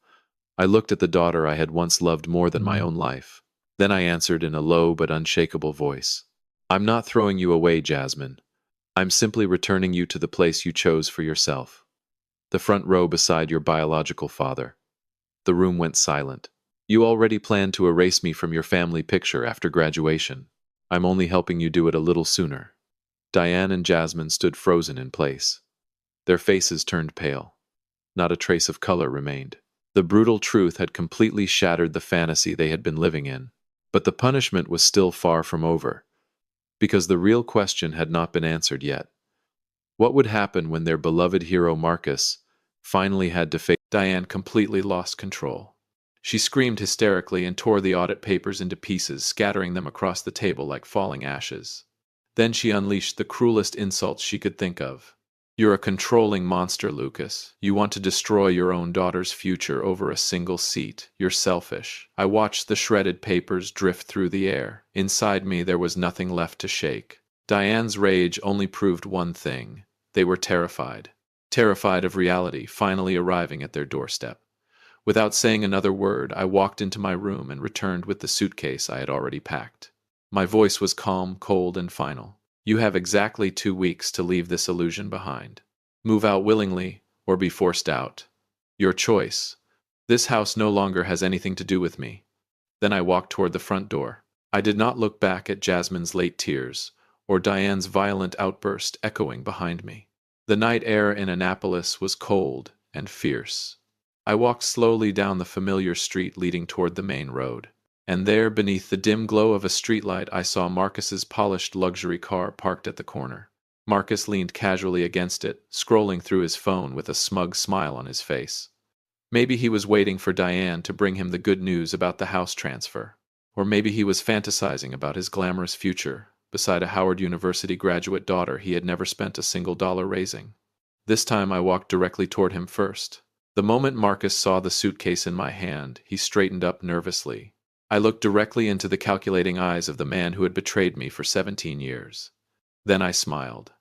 A: I looked at the daughter I had once loved more than my own life. Then I answered in a low but unshakable voice. I'm not throwing you away, Jasmine. I'm simply returning you to the place you chose for yourself. The front row beside your biological father. The room went silent. You already planned to erase me from your family picture after graduation. I'm only helping you do it a little sooner." Diane and Jasmine stood frozen in place. Their faces turned pale. Not a trace of color remained. The brutal truth had completely shattered the fantasy they had been living in. But the punishment was still far from over, because the real question had not been answered yet. What would happen when their beloved hero Marcus finally had to face? Diane completely lost control. She screamed hysterically and tore the audit papers into pieces, scattering them across the table like falling ashes. Then she unleashed the cruelest insults she could think of. "You're a controlling monster, Lucas. You want to destroy your own daughter's future over a single seat. You're selfish." I watched the shredded papers drift through the air. Inside me, there was nothing left to shake. Diane's rage only proved one thing. They were terrified. Terrified of reality finally arriving at their doorstep. Without saying another word, I walked into my room and returned with the suitcase I had already packed. My voice was calm, cold, and final. "You have exactly 2 weeks to leave this illusion behind. Move out willingly, or be forced out. Your choice. This house no longer has anything to do with me." Then I walked toward the front door. I did not look back at Jasmine's late tears, or Diane's violent outburst echoing behind me. The night air in Annapolis was cold and fierce. I walked slowly down the familiar street leading toward the main road. And there, beneath the dim glow of a streetlight, I saw Marcus's polished luxury car parked at the corner. Marcus leaned casually against it, scrolling through his phone with a smug smile on his face. Maybe he was waiting for Diane to bring him the good news about the house transfer. Or maybe he was fantasizing about his glamorous future beside a Howard University graduate daughter he had never spent a single dollar raising. This time I walked directly toward him first. The moment Marcus saw the suitcase in my hand, he straightened up nervously. I looked directly into the calculating eyes of the man who had betrayed me for 17 years. Then I smiled.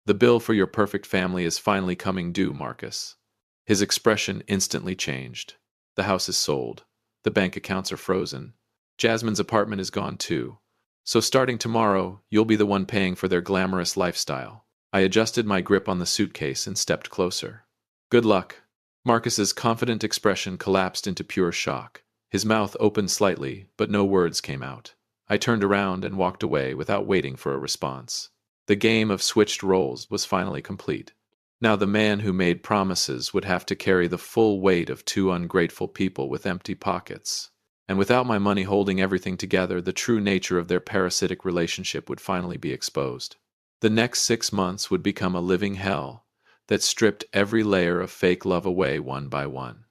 A: "The bill for your perfect family is finally coming due, Marcus." His expression instantly changed. "The house is sold. The bank accounts are frozen. Jasmine's apartment is gone too. So starting tomorrow, you'll be the one paying for their glamorous lifestyle." I adjusted my grip on the suitcase and stepped closer. "Good luck." Marcus's confident expression collapsed into pure shock. His mouth opened slightly, but no words came out. I turned around and walked away without waiting for a response. The game of switched roles was finally complete. Now the man who made promises would have to carry the full weight of 2 ungrateful people with empty pockets. And without my money holding everything together, the true nature of their parasitic relationship would finally be exposed. The next 6 months would become a living hell that stripped every layer of fake love away one by one.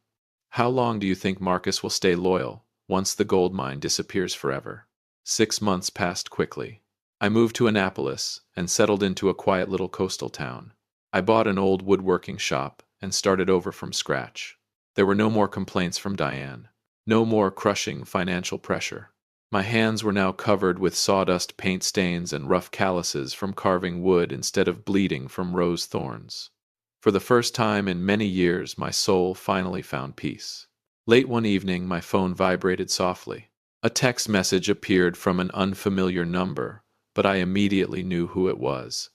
A: How long do you think Marcus will stay loyal once the gold mine disappears forever? 6 months passed quickly. I moved to Annapolis and settled into a quiet little coastal town. I bought an old woodworking shop and started over from scratch. There were no more complaints from Diane. No more crushing financial pressure. My hands were now covered with sawdust paint stains and rough calluses from carving wood instead of bleeding from rose thorns. For the first time in many years, my soul finally found peace. Late one evening, my phone vibrated softly. A text message appeared from an unfamiliar number, but I immediately knew who it was.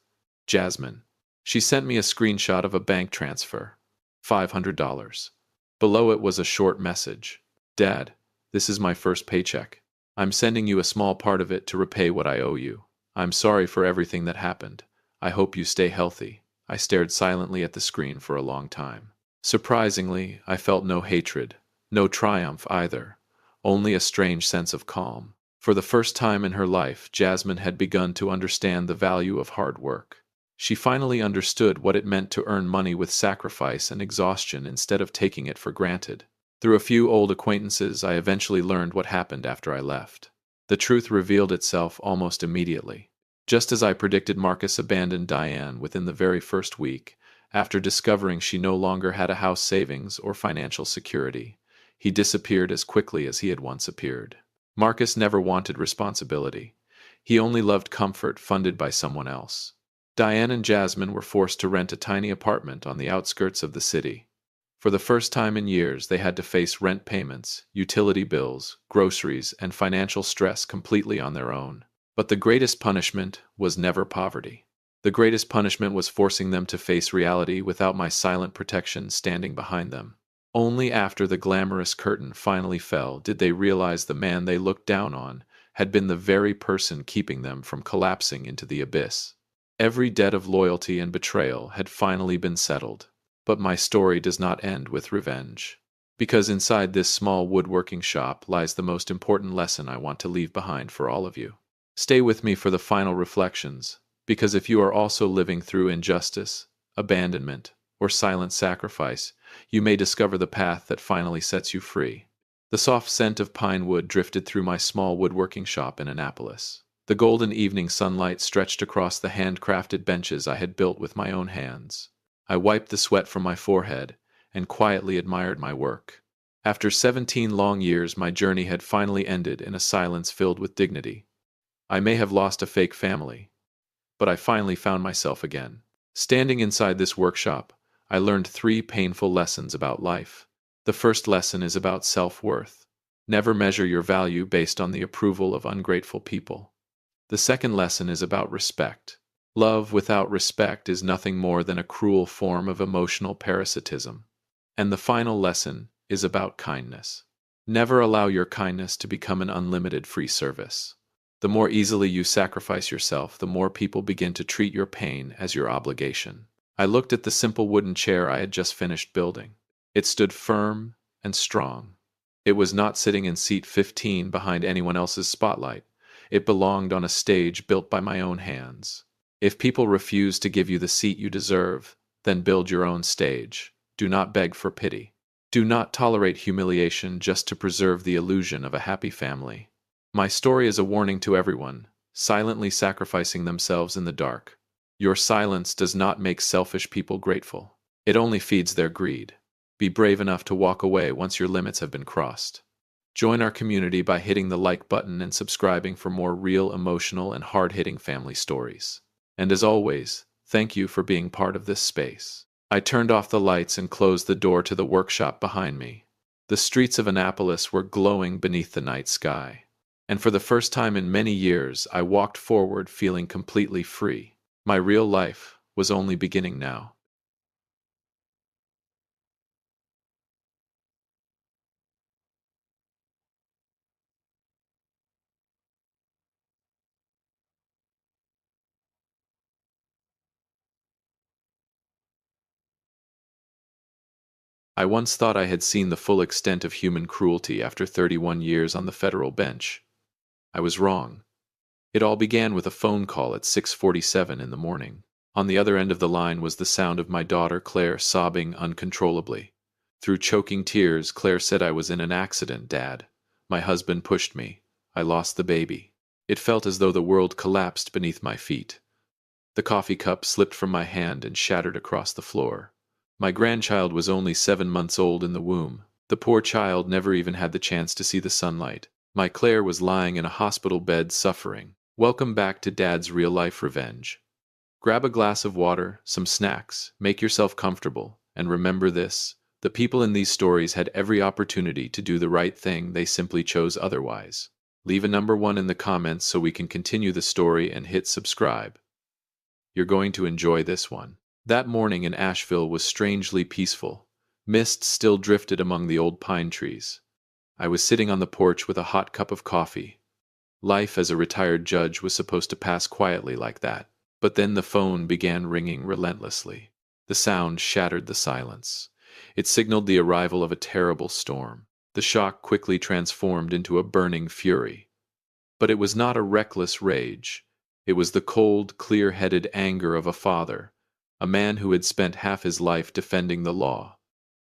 A: Jasmine. She sent me a screenshot of a bank transfer. $500. Below it was a short message. "Dad, this is my first paycheck. I'm sending you a small part of it to repay what I owe you. I'm sorry for everything that happened. I hope you stay healthy." I stared silently at the screen for a long time. Surprisingly, I felt no hatred, no triumph either, only a strange sense of calm. For the first time in her life, Jasmine had begun to understand the value of hard work. She finally understood what it meant to earn money with sacrifice and exhaustion instead of taking it for granted. Through a few old acquaintances, I eventually learned what happened after I left. The truth revealed itself almost immediately. Just as I predicted, Marcus abandoned Diane within the very first week, after discovering she no longer had a house savings or financial security. He disappeared as quickly as he had once appeared. Marcus never wanted responsibility. He only loved comfort funded by someone else. Diane and Jasmine were forced to rent a tiny apartment on the outskirts of the city. For the first time in years, they had to face rent payments, utility bills, groceries, and financial stress completely on their own. But the greatest punishment was never poverty. The greatest punishment was forcing them to face reality without my silent protection standing behind them. Only after the glamorous curtain finally fell did they realize the man they looked down on had been the very person keeping them from collapsing into the abyss. Every debt of loyalty and betrayal had finally been settled. But my story does not end with revenge. Because inside this small woodworking shop lies the most important lesson I want to leave behind for all of you. Stay with me for the final reflections, because if you are also living through injustice, abandonment, or silent sacrifice, you may discover the path that finally sets you free. The soft scent of pine wood drifted through my small woodworking shop in Annapolis. The golden evening sunlight stretched across the handcrafted benches I had built with my own hands. I wiped the sweat from my forehead and quietly admired my work. After 17 long years, my journey had finally ended in a silence filled with dignity. I may have lost a fake family, but I finally found myself again. Standing inside this workshop, I learned 3 painful lessons about life. The first lesson is about self-worth. Never measure your value based on the approval of ungrateful people. The second lesson is about respect. Love without respect is nothing more than a cruel form of emotional parasitism. And the final lesson is about kindness. Never allow your kindness to become an unlimited free service. The more easily you sacrifice yourself, the more people begin to treat your pain as your obligation. I looked at the simple wooden chair I had just finished building. It stood firm and strong. It was not sitting in seat 15 behind anyone else's spotlight. It belonged on a stage built by my own hands. If people refuse to give you the seat you deserve, then build your own stage. Do not beg for pity. Do not tolerate humiliation just to preserve the illusion of a happy family. My story is a warning to everyone, silently sacrificing themselves in the dark. Your silence does not make selfish people grateful. It only feeds their greed. Be brave enough to walk away once your limits have been crossed. Join our community by hitting the like button and subscribing for more real, emotional, and hard-hitting family stories. And as always, thank you for being part of this space. I turned off the lights and closed the door to the workshop behind me. The streets of Annapolis were glowing beneath the night sky. And for the first time in many years, I walked forward feeling completely free. My real life was only beginning now. I once thought I had seen the full extent of human cruelty after 31 years on the federal bench. I was wrong. It all began with a phone call at 6:47 in the morning. On the other end of the line was the sound of my daughter Claire sobbing uncontrollably. Through choking tears, Claire said, "I was in an accident, Dad. My husband pushed me. I lost the baby." It felt as though the world collapsed beneath my feet. The coffee cup slipped from my hand and shattered across the floor. My grandchild was only 7 months old in the womb. The poor child never even had the chance to see the sunlight. My Claire was lying in a hospital bed suffering. Welcome back to Dad's Real Life Revenge. Grab a glass of water, some snacks, make yourself comfortable, and remember this: the people in these stories had every opportunity to do the right thing, they simply chose otherwise. Leave a number 1 in the comments so we can continue the story, and hit subscribe. You're going to enjoy this one. That morning in Asheville was strangely peaceful. Mist still drifted among the old pine trees. I was sitting on the porch with a hot cup of coffee. Life as a retired judge was supposed to pass quietly like that. But then the phone began ringing relentlessly. The sound shattered the silence. It signaled the arrival of a terrible storm. The shock quickly transformed into a burning fury. But it was not a reckless rage. It was the cold, clear-headed anger of a father, a man who had spent half his life defending the law.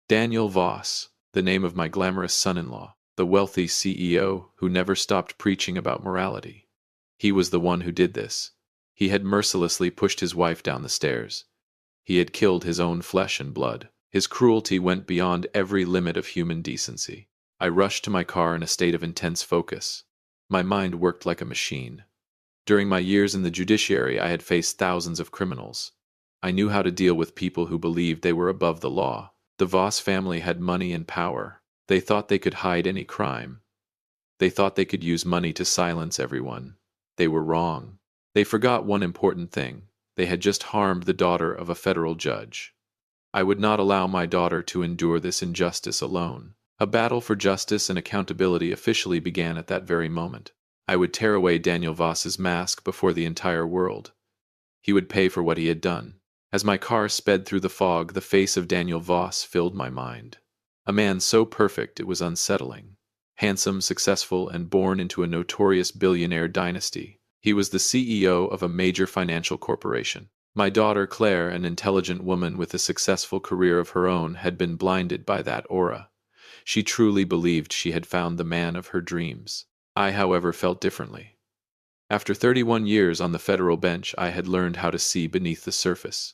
A: Daniel Voss, the name of my glamorous son-in-law, the wealthy CEO who never stopped preaching about morality. He was the one who did this. He had mercilessly pushed his wife down the stairs. He had killed his own flesh and blood. His cruelty went beyond every limit of human decency. I rushed to my car in a state of intense focus. My mind worked like a machine. During my years in the judiciary, I had faced thousands of criminals. I knew how to deal with people who believed they were above the law. The Voss family had money and power. They thought they could hide any crime. They thought they could use money to silence everyone. They were wrong. They forgot one important thing. They had just harmed the daughter of a federal judge. I would not allow my daughter to endure this injustice alone. A battle for justice and accountability officially began at that very moment. I would tear away Daniel Voss's mask before the entire world. He would pay for what he had done. As my car sped through the fog, the face of Daniel Voss filled my mind. A man so perfect it was unsettling. Handsome, successful, and born into a notorious billionaire dynasty, he was the CEO of a major financial corporation. My daughter Claire, an intelligent woman with a successful career of her own, had been blinded by that aura. She truly believed she had found the man of her dreams. I, however, felt differently. After 31 years on the federal bench, I had learned how to see beneath the surface.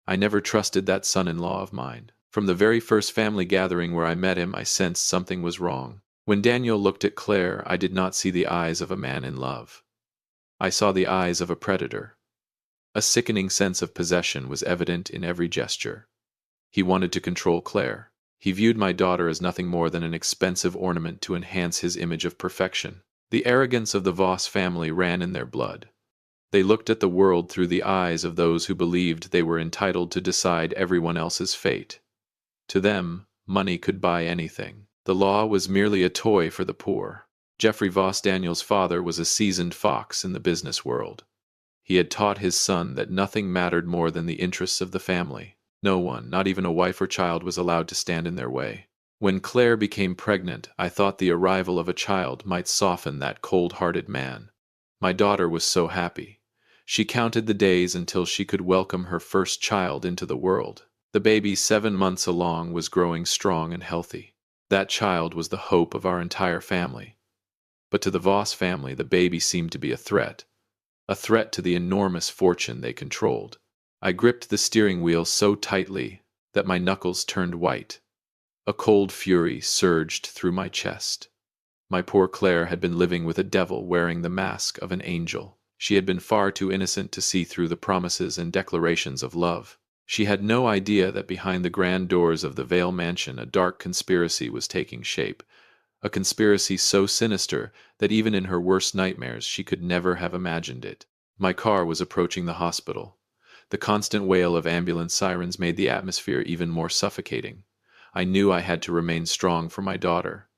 A: I never trusted that son-in-law of mine. From the very first family gathering where I met him, I sensed something was wrong. When Daniel looked at Claire, I did not see the eyes of a man in love. I saw the eyes of a predator. A sickening sense of possession was evident in every gesture. He wanted to control Claire. He viewed my daughter as nothing more than an expensive ornament to enhance his image of perfection. The arrogance of the Voss family ran in their blood. They looked at the world through the eyes of those who believed they were entitled to decide everyone else's fate. To them, money could buy anything. The law was merely a toy for the poor. Jeffrey Voss, Daniel's father, was a seasoned fox in the business world. He had taught his son that nothing mattered more than the interests of the family. No one, not even a wife or child, was allowed to stand in their way. When Claire became pregnant, I thought the arrival of a child might soften that cold-hearted man. My daughter was so happy. She counted the days until she could welcome her first child into the world. The baby, 7 months along, was growing strong and healthy. That child was the hope of our entire family. But to the Voss family, the baby seemed to be a threat to the enormous fortune they controlled. I gripped the steering wheel so tightly that my knuckles turned white. A cold fury surged through my chest. My poor Claire had been living with a devil wearing the mask of an angel. She had been far too innocent to see through the promises and declarations of love. She had no idea that behind the grand doors of the Vale mansion a dark conspiracy was taking shape, a conspiracy so sinister that even in her worst nightmares she could never have imagined it. My car was approaching the hospital. The constant wail of ambulance sirens made the atmosphere even more suffocating. I knew I had to remain strong for my daughter.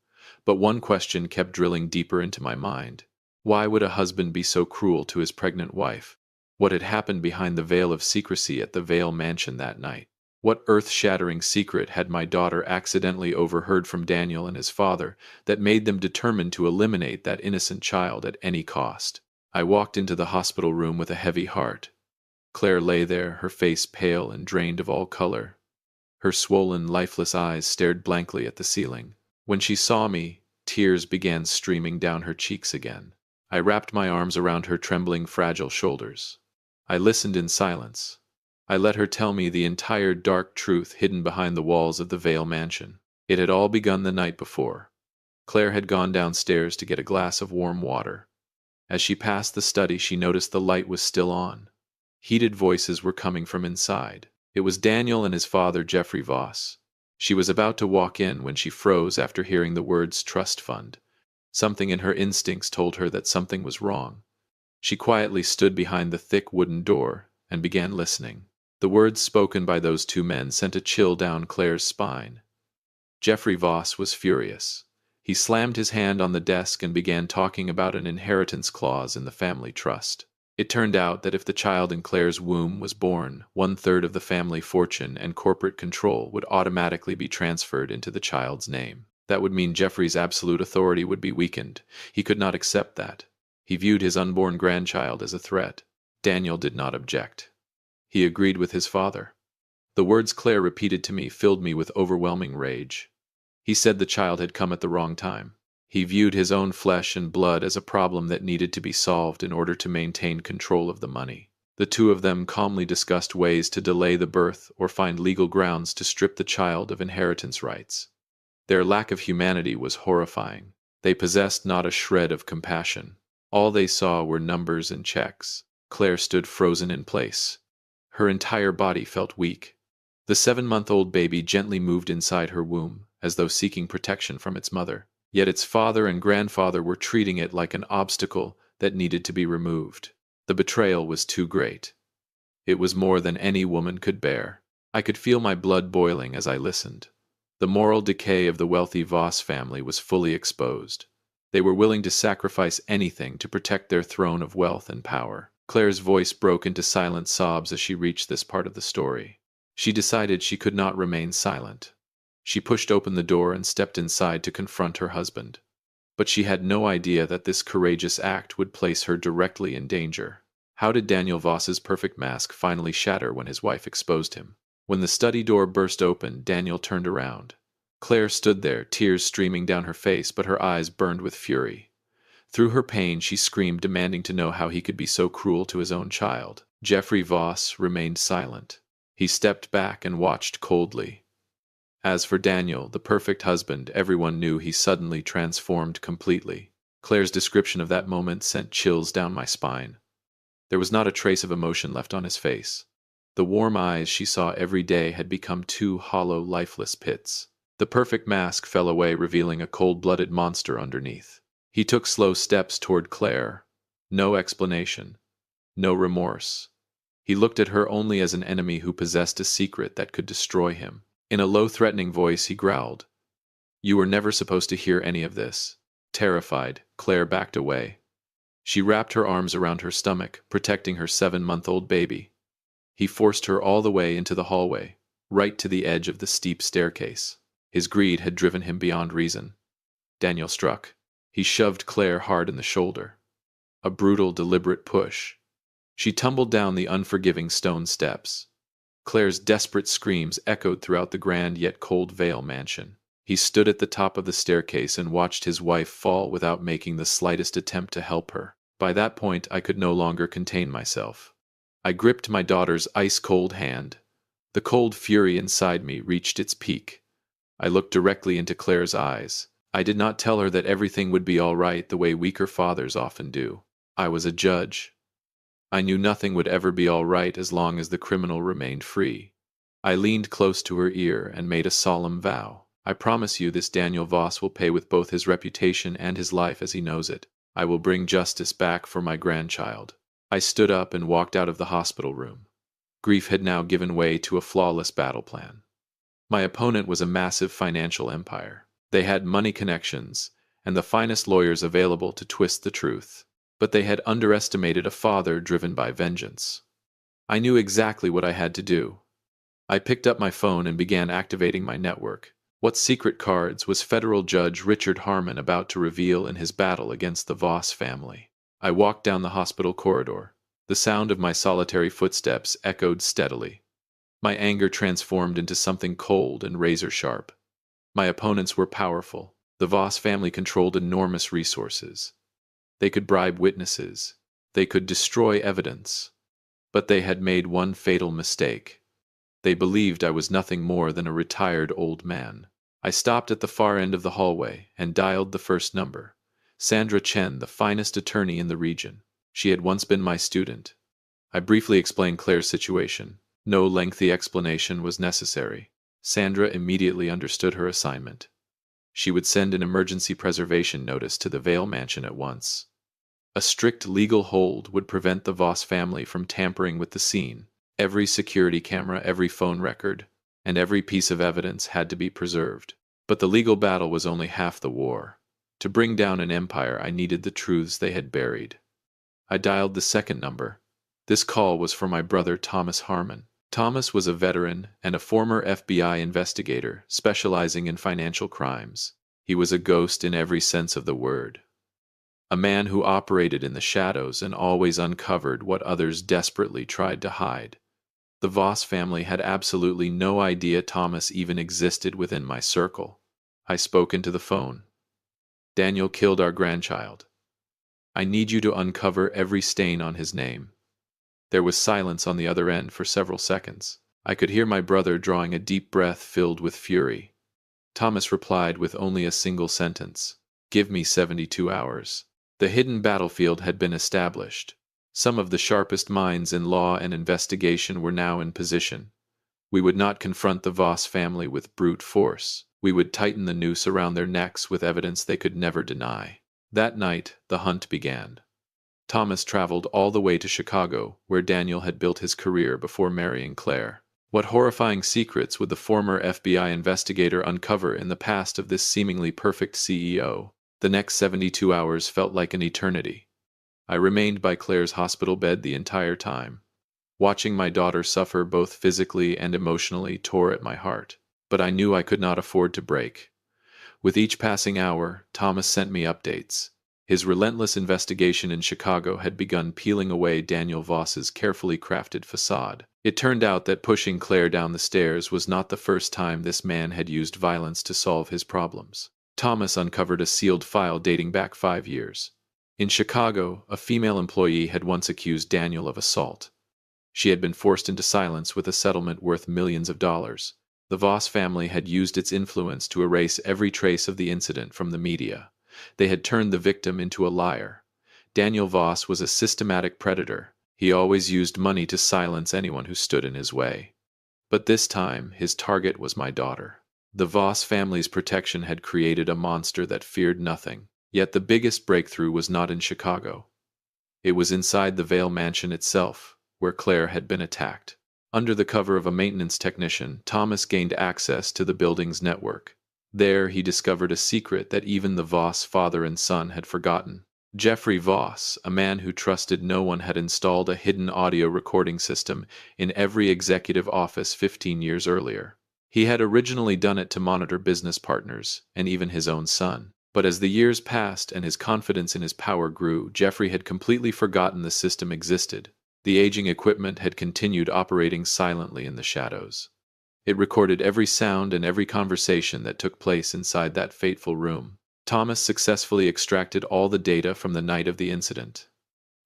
A: But one question kept drilling deeper into my mind. Why would a husband be so cruel to his pregnant wife? What had happened behind the veil of secrecy at the Vale mansion that night? What earth-shattering secret had my daughter accidentally overheard from Daniel and his father that made them determined to eliminate that innocent child at any cost? I walked into the hospital room with a heavy heart. Claire lay there, her face pale and drained of all color. Her swollen, lifeless eyes stared blankly at the ceiling. When she saw me, tears began streaming down her cheeks again. I wrapped my arms around her trembling, fragile shoulders. I listened in silence. I let her tell me the entire dark truth hidden behind the walls of the Vale mansion. It had all begun the night before. Claire had gone downstairs to get a glass of warm water. As she passed the study, she noticed the light was still on. Heated voices were coming from inside. It was Daniel and his father, Jeffrey Voss. She was about to walk in when she froze after hearing the words trust fund. Something in her instincts told her that something was wrong. She quietly stood behind the thick wooden door and began listening. The words spoken by those two men sent a chill down Claire's spine. Jeffrey Voss was furious. He slammed his hand on the desk and began talking about an inheritance clause in the family trust. It turned out that if the child in Claire's womb was born, 1/3 of the family fortune and corporate control would automatically be transferred into the child's name. That would mean Jeffrey's absolute authority would be weakened. He could not accept that. He viewed his unborn grandchild as a threat. Daniel did not object. He agreed with his father. The words Claire repeated to me filled me with overwhelming rage. He said the child had come at the wrong time. He viewed his own flesh and blood as a problem that needed to be solved in order to maintain control of the money. The two of them calmly discussed ways to delay the birth or find legal grounds to strip the child of inheritance rights. Their lack of humanity was horrifying. They possessed not a shred of compassion. All they saw were numbers and checks. Claire stood frozen in place. Her entire body felt weak. The 7-month-old baby gently moved inside her womb, as though seeking protection from its mother. Yet its father and grandfather were treating it like an obstacle that needed to be removed. The betrayal was too great. It was more than any woman could bear. I could feel my blood boiling as I listened. The moral decay of the wealthy Voss family was fully exposed. They were willing to sacrifice anything to protect their throne of wealth and power. Claire's voice broke into silent sobs as she reached this part of the story. She decided she could not remain silent. She pushed open the door and stepped inside to confront her husband. But she had no idea that this courageous act would place her directly in danger. How did Daniel Voss's perfect mask finally shatter when his wife exposed him? When the study door burst open, Daniel turned around. Claire stood there, tears streaming down her face, but her eyes burned with fury. Through her pain, she screamed, demanding to know how he could be so cruel to his own child. Jeffrey Voss remained silent. He stepped back and watched coldly. As for Daniel, the perfect husband, everyone knew he suddenly transformed completely. Claire's description of that moment sent chills down my spine. There was not a trace of emotion left on his face. The warm eyes she saw every day had become two hollow, lifeless pits. The perfect mask fell away, revealing a cold-blooded monster underneath. He took slow steps toward Claire. No explanation. No remorse. He looked at her only as an enemy who possessed a secret that could destroy him. In a low, threatening voice, he growled, "You were never supposed to hear any of this." Terrified, Claire backed away. She wrapped her arms around her stomach, protecting her 7-month-old baby. He forced her all the way into the hallway, right to the edge of the steep staircase. His greed had driven him beyond reason. Daniel struck. He shoved Claire hard in the shoulder. A brutal, deliberate push. She tumbled down the unforgiving stone steps. Claire's desperate screams echoed throughout the grand yet cold Vale mansion. He stood at the top of the staircase and watched his wife fall without making the slightest attempt to help her. By that point, I could no longer contain myself. I gripped my daughter's ice-cold hand. The cold fury inside me reached its peak. I looked directly into Claire's eyes. I did not tell her that everything would be all right the way weaker fathers often do. I was a judge. I knew nothing would ever be all right as long as the criminal remained free. I leaned close to her ear and made a solemn vow. "I promise you this Daniel Voss will pay with both his reputation and his life as he knows it. I will bring justice back for my grandchild." I stood up and walked out of the hospital room. Grief had now given way to a flawless battle plan. My opponent was a massive financial empire. They had money connections and the finest lawyers available to twist the truth. But they had underestimated a father driven by vengeance. I knew exactly what I had to do. I picked up my phone and began activating my network. What secret cards was federal judge Richard Harmon about to reveal in his battle against the Voss family? I walked down the hospital corridor. The sound of my solitary footsteps echoed steadily. My anger transformed into something cold and razor-sharp. My opponents were powerful. The Voss family controlled enormous resources. They could bribe witnesses. They could destroy evidence. But they had made one fatal mistake. They believed I was nothing more than a retired old man. I stopped at the far end of the hallway and dialed the first number. Sandra Chen, the finest attorney in the region. She had once been my student. I briefly explained Claire's situation. No lengthy explanation was necessary. Sandra immediately understood her assignment. She would send an emergency preservation notice to the Vale mansion at once. A strict legal hold would prevent the Voss family from tampering with the scene. Every security camera, every phone record, and every piece of evidence had to be preserved. But the legal battle was only half the war. To bring down an empire, I needed the truths they had buried. I dialed the second number. This call was for my brother Thomas Harmon. Thomas was a veteran and a former FBI investigator specializing in financial crimes. He was a ghost in every sense of the word. A man who operated in the shadows and always uncovered what others desperately tried to hide. The Voss family had absolutely no idea Thomas even existed within my circle. I spoke into the phone. "Daniel killed our grandchild. I need you to uncover every stain on his name." There was silence on the other end for several seconds. I could hear my brother drawing a deep breath filled with fury. Thomas replied with only a single sentence. "Give me 72 hours. The hidden battlefield had been established. Some of the sharpest minds in law and investigation were now in position. We would not confront the Voss family with brute force. We would tighten the noose around their necks with evidence they could never deny. That night, the hunt began. Thomas traveled all the way to Chicago, where Daniel had built his career before marrying Claire. What horrifying secrets would the former FBI investigator uncover in the past of this seemingly perfect CEO? The next 72 hours felt like an eternity. I remained by Claire's hospital bed the entire time. Watching my daughter suffer both physically and emotionally tore at my heart, but I knew I could not afford to break. With each passing hour, Thomas sent me updates. His relentless investigation in Chicago had begun peeling away Daniel Voss's carefully crafted facade. It turned out that pushing Claire down the stairs was not the first time this man had used violence to solve his problems. Thomas uncovered a sealed file dating back 5 years. In Chicago, a female employee had once accused Daniel of assault. She had been forced into silence with a settlement worth millions of dollars. The Voss family had used its influence to erase every trace of the incident from the media. They had turned the victim into a liar. Daniel Voss was a systematic predator. He always used money to silence anyone who stood in his way. But this time, his target was my daughter. The Voss family's protection had created a monster that feared nothing. Yet the biggest breakthrough was not in Chicago. It was inside the Vale mansion itself, where Claire had been attacked. Under the cover of a maintenance technician, Thomas gained access to the building's network. There, he discovered a secret that even the Voss father and son had forgotten. Jeffrey Voss, a man who trusted no one, had installed a hidden audio recording system in every executive office 15 years earlier. He had originally done it to monitor business partners, and even his own son. But as the years passed and his confidence in his power grew, Jeffrey had completely forgotten the system existed. The aging equipment had continued operating silently in the shadows. It recorded every sound and every conversation that took place inside that fateful room. Thomas successfully extracted all the data from the night of the incident.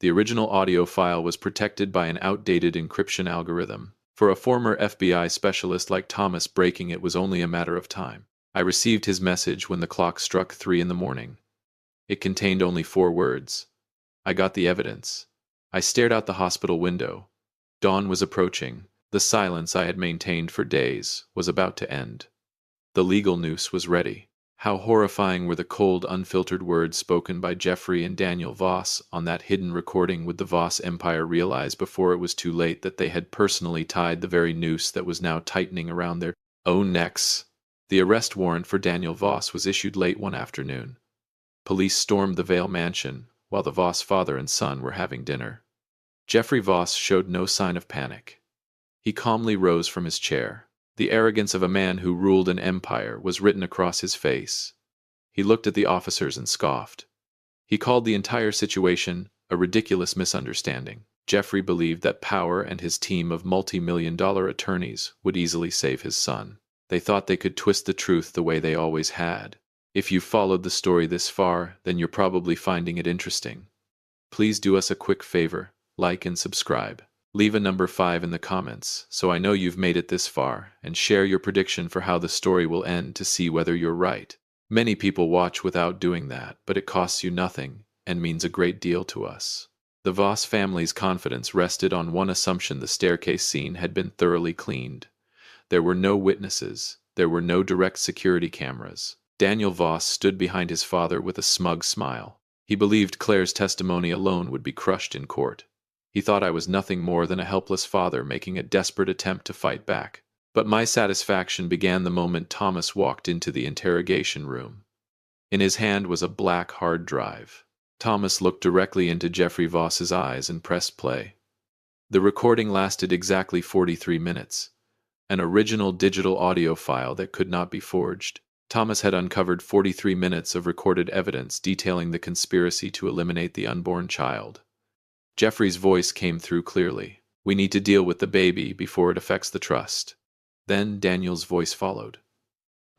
A: The original audio file was protected by an outdated encryption algorithm. For a former FBI specialist like Thomas, breaking it was only a matter of time. I received his message when the clock struck 3 in the morning. It contained only 4 words. I got the evidence. I stared out the hospital window. Dawn was approaching. The silence I had maintained for days was about to end. The legal noose was ready. How horrifying were the cold, unfiltered words spoken by Jeffrey and Daniel Voss on that hidden recording. Would the Voss empire realize before it was too late that they had personally tied the very noose that was now tightening around their own necks? The arrest warrant for Daniel Voss was issued late one afternoon. Police stormed the Vale mansion while the Voss father and son were having dinner. Jeffrey Voss showed no sign of panic. He calmly rose from his chair. The arrogance of a man who ruled an empire was written across his face. He looked at the officers and scoffed. He called the entire situation a ridiculous misunderstanding. Jeffrey believed that power and his team of multi-million-dollar attorneys would easily save his son. They thought they could twist the truth the way they always had. If you've followed the story this far, then you're probably finding it interesting. Please do us a quick favor, like and subscribe. Leave a number 5 in the comments so I know you've made it this far, and share your prediction for how the story will end to see whether you're right. Many people watch without doing that, but it costs you nothing and means a great deal to us. The Voss family's confidence rested on one assumption: the staircase scene had been thoroughly cleaned. There were no witnesses. There were no direct security cameras. Daniel Voss stood behind his father with a smug smile. He believed Claire's testimony alone would be crushed in court. He thought I was nothing more than a helpless father making a desperate attempt to fight back. But my satisfaction began the moment Thomas walked into the interrogation room. In his hand was a black hard drive. Thomas looked directly into Jeffrey Voss's eyes and pressed play. The recording lasted exactly 43 minutes. An original digital audio file that could not be forged. Thomas had uncovered 43 minutes of recorded evidence detailing the conspiracy to eliminate the unborn child. Jeffrey's voice came through clearly. We need to deal with the baby before it affects the trust. Then Daniel's voice followed.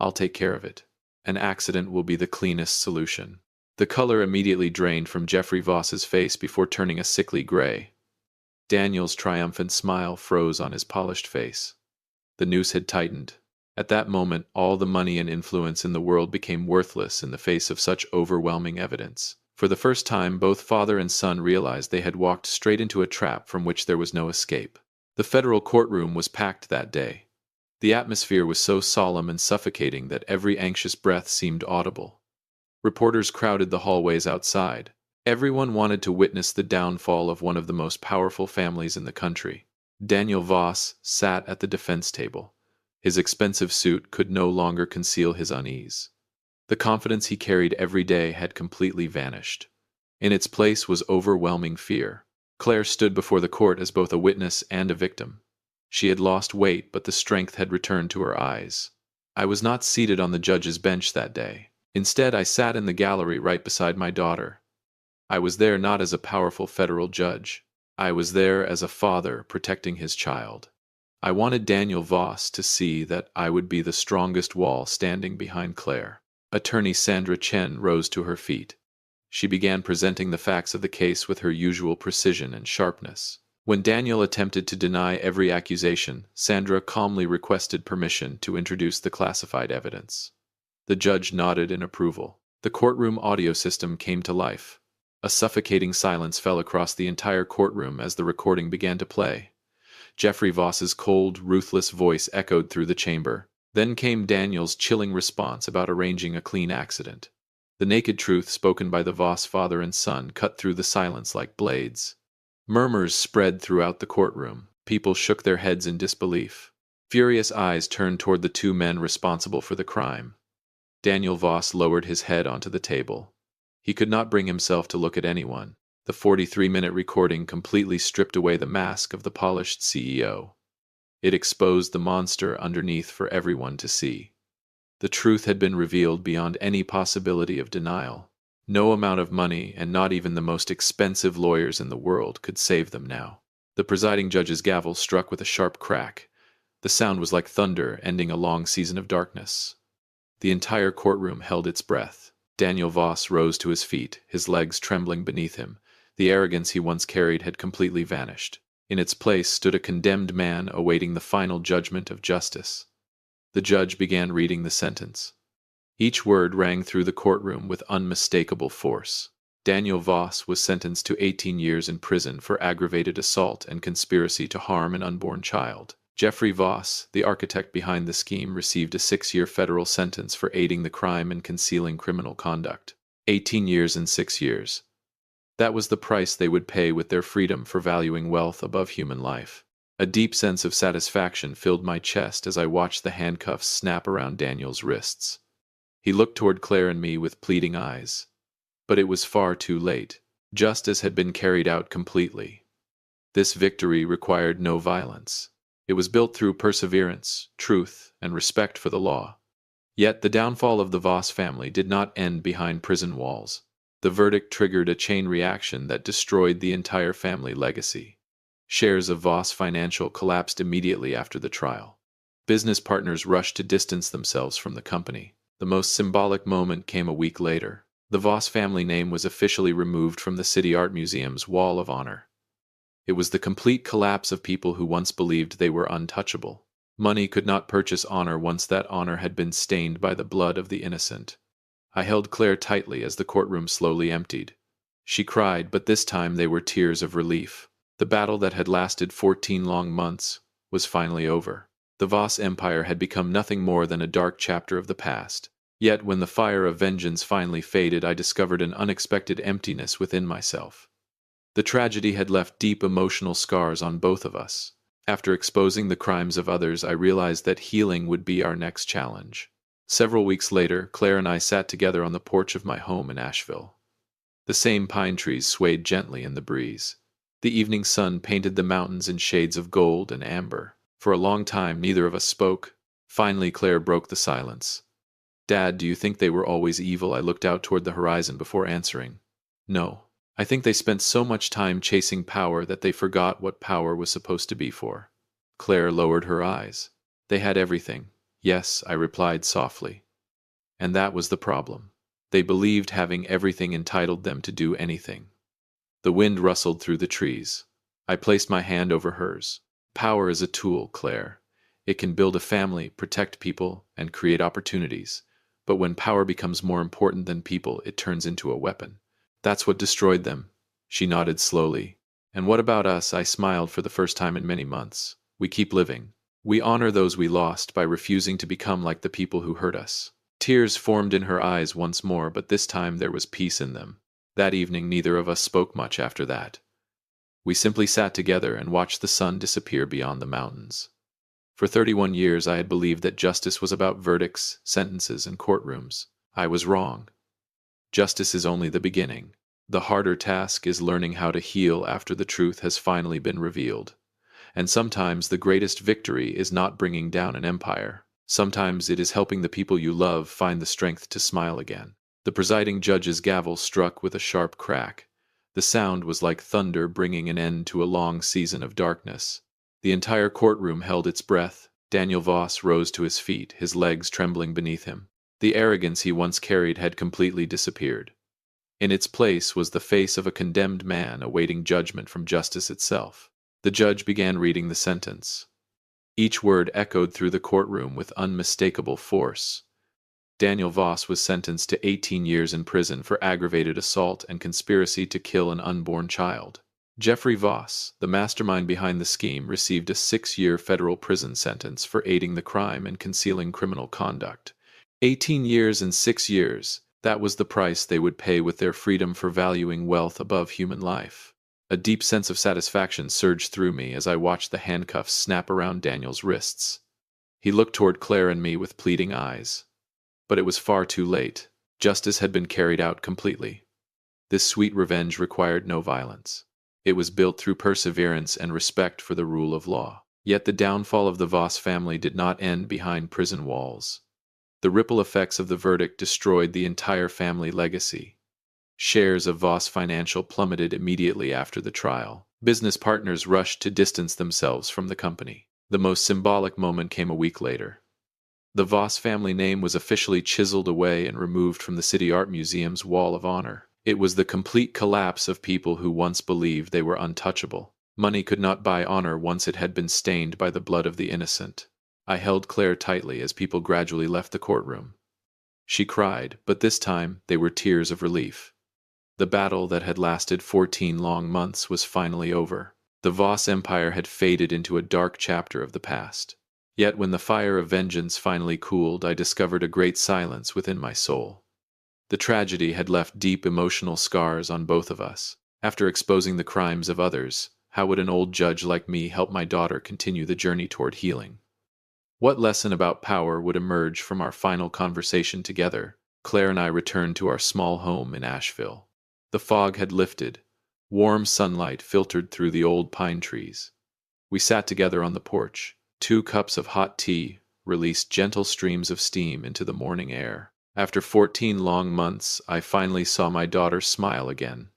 A: I'll take care of it. An accident will be the cleanest solution. The color immediately drained from Jeffrey Voss's face before turning a sickly gray. Daniel's triumphant smile froze on his polished face. The noose had tightened. At that moment, all the money and influence in the world became worthless in the face of such overwhelming evidence. For the first time, both father and son realized they had walked straight into a trap from which there was no escape. The federal courtroom was packed that day. The atmosphere was so solemn and suffocating that every anxious breath seemed audible. Reporters crowded the hallways outside. Everyone wanted to witness the downfall of one of the most powerful families in the country. Daniel Voss sat at the defense table. His expensive suit could no longer conceal his unease. The confidence he carried every day had completely vanished. In its place was overwhelming fear. Claire stood before the court as both a witness and a victim. She had lost weight, but the strength had returned to her eyes. I was not seated on the judge's bench that day. Instead, I sat in the gallery right beside my daughter. I was there not as a powerful federal judge. I was there as a father protecting his child. I wanted Daniel Voss to see that I would be the strongest wall standing behind Claire. Attorney Sandra Chen rose to her feet. She began presenting the facts of the case with her usual precision and sharpness. When Daniel attempted to deny every accusation, Sandra calmly requested permission to introduce the classified evidence. The judge nodded in approval. The courtroom audio system came to life. A suffocating silence fell across the entire courtroom as the recording began to play. Jeffrey Voss's cold, ruthless voice echoed through the chamber. Then came Daniel's chilling response about arranging a clean accident. The naked truth spoken by the Voss father and son cut through the silence like blades. Murmurs spread throughout the courtroom. People shook their heads in disbelief. Furious eyes turned toward the two men responsible for the crime. Daniel Voss lowered his head onto the table. He could not bring himself to look at anyone. The 43-minute recording completely stripped away the mask of the polished CEO. It exposed the monster underneath for everyone to see. The truth had been revealed beyond any possibility of denial. No amount of money, and not even the most expensive lawyers in the world, could save them now. The presiding judge's gavel struck with a sharp crack. The sound was like thunder ending a long season of darkness. The entire courtroom held its breath. Daniel Voss rose to his feet, his legs trembling beneath him. The arrogance he once carried had completely vanished. In its place stood a condemned man awaiting the final judgment of justice. The judge began reading the sentence. Each word rang through the courtroom with unmistakable force. Daniel Voss was sentenced to 18 years in prison for aggravated assault and conspiracy to harm an unborn child. Jeffrey Voss, the architect behind the scheme, received a 6-year federal sentence for aiding the crime and concealing criminal conduct. 18 years and 6 years. That was the price they would pay with their freedom for valuing wealth above human life. A deep sense of satisfaction filled my chest as I watched the handcuffs snap around Daniel's wrists. He looked toward Claire and me with pleading eyes. But it was far too late. Justice had been carried out completely. This victory required no violence. It was built through perseverance, truth, and respect for the law. Yet the downfall of the Voss family did not end behind prison walls. The verdict triggered a chain reaction that destroyed the entire family legacy. Shares of Voss Financial collapsed immediately after the trial. Business partners rushed to distance themselves from the company. The most symbolic moment came a week later. The Voss family name was officially removed from the City Art Museum's Wall of Honor. It was the complete collapse of people who once believed they were untouchable. Money could not purchase honor once that honor had been stained by the blood of the innocent. I held Claire tightly as the courtroom slowly emptied. She cried, but this time they were tears of relief. The battle that had lasted 14 long months was finally over. The Voss Empire had become nothing more than a dark chapter of the past. Yet when the fire of vengeance finally faded, I discovered an unexpected emptiness within myself. The tragedy had left deep emotional scars on both of us. After exposing the crimes of others, I realized that healing would be our next challenge. Several weeks later, Claire and I sat together on the porch of my home in Asheville. The same pine trees swayed gently in the breeze. The evening sun painted the mountains in shades of gold and amber. For a long time, neither of us spoke. Finally, Claire broke the silence. "Dad, do you think they were always evil?" I looked out toward the horizon before answering. "No. I think they spent so much time chasing power that they forgot what power was supposed to be for." Claire lowered her eyes. "They had everything." "Yes," I replied softly. "And that was the problem. They believed having everything entitled them to do anything." The wind rustled through the trees. I placed my hand over hers. "Power is a tool, Claire. It can build a family, protect people, and create opportunities. But when power becomes more important than people, it turns into a weapon. That's what destroyed them." She nodded slowly. "And what about us?" I smiled for the first time in many months. "We keep living. We honor those we lost by refusing to become like the people who hurt us." Tears formed in her eyes once more, but this time there was peace in them. That evening, neither of us spoke much after that. We simply sat together and watched the sun disappear beyond the mountains. For 31 years I had believed that justice was about verdicts, sentences, and courtrooms. I was wrong. Justice is only the beginning. The harder task is learning how to heal after the truth has finally been revealed. And sometimes the greatest victory is not bringing down an empire. Sometimes it is helping the people you love find the strength to smile again. The presiding judge's gavel struck with a sharp crack. The sound was like thunder bringing an end to a long season of darkness. The entire courtroom held its breath. Daniel Voss rose to his feet, his legs trembling beneath him. The arrogance he once carried had completely disappeared. In its place was the face of a condemned man awaiting judgment from justice itself. The judge began reading the sentence. Each word echoed through the courtroom with unmistakable force. Daniel Voss was sentenced to 18 years in prison for aggravated assault and conspiracy to kill an unborn child. Jeffrey Voss, the mastermind behind the scheme, received a 6-year federal prison sentence for aiding the crime and concealing criminal conduct. 18 years and 6 years, that was the price they would pay with their freedom for valuing wealth above human life. A deep sense of satisfaction surged through me as I watched the handcuffs snap around Daniel's wrists. He looked toward Claire and me with pleading eyes. But it was far too late. Justice had been carried out completely. This sweet revenge required no violence. It was built through perseverance and respect for the rule of law. Yet the downfall of the Voss family did not end behind prison walls. The ripple effects of the verdict destroyed the entire family legacy. Shares of Voss Financial plummeted immediately after the trial. Business partners rushed to distance themselves from the company. The most symbolic moment came a week later. The Voss family name was officially chiseled away and removed from the City Art Museum's Wall of Honor. It was the complete collapse of people who once believed they were untouchable. Money could not buy honor once it had been stained by the blood of the innocent. I held Claire tightly as people gradually left the courtroom. She cried, but this time they were tears of relief. The battle that had lasted 14 long months was finally over. The Voss Empire had faded into a dark chapter of the past. Yet when the fire of vengeance finally cooled, I discovered a great silence within my soul. The tragedy had left deep emotional scars on both of us. After exposing the crimes of others, how would an old judge like me help my daughter continue the journey toward healing? What lesson about power would emerge from our final conversation together? Claire and I returned to our small home in Asheville. The fog had lifted. Warm sunlight filtered through the old pine trees. We sat together on the porch. 2 cups of hot tea released gentle streams of steam into the morning air. After 14 long months, I finally saw my daughter smile again.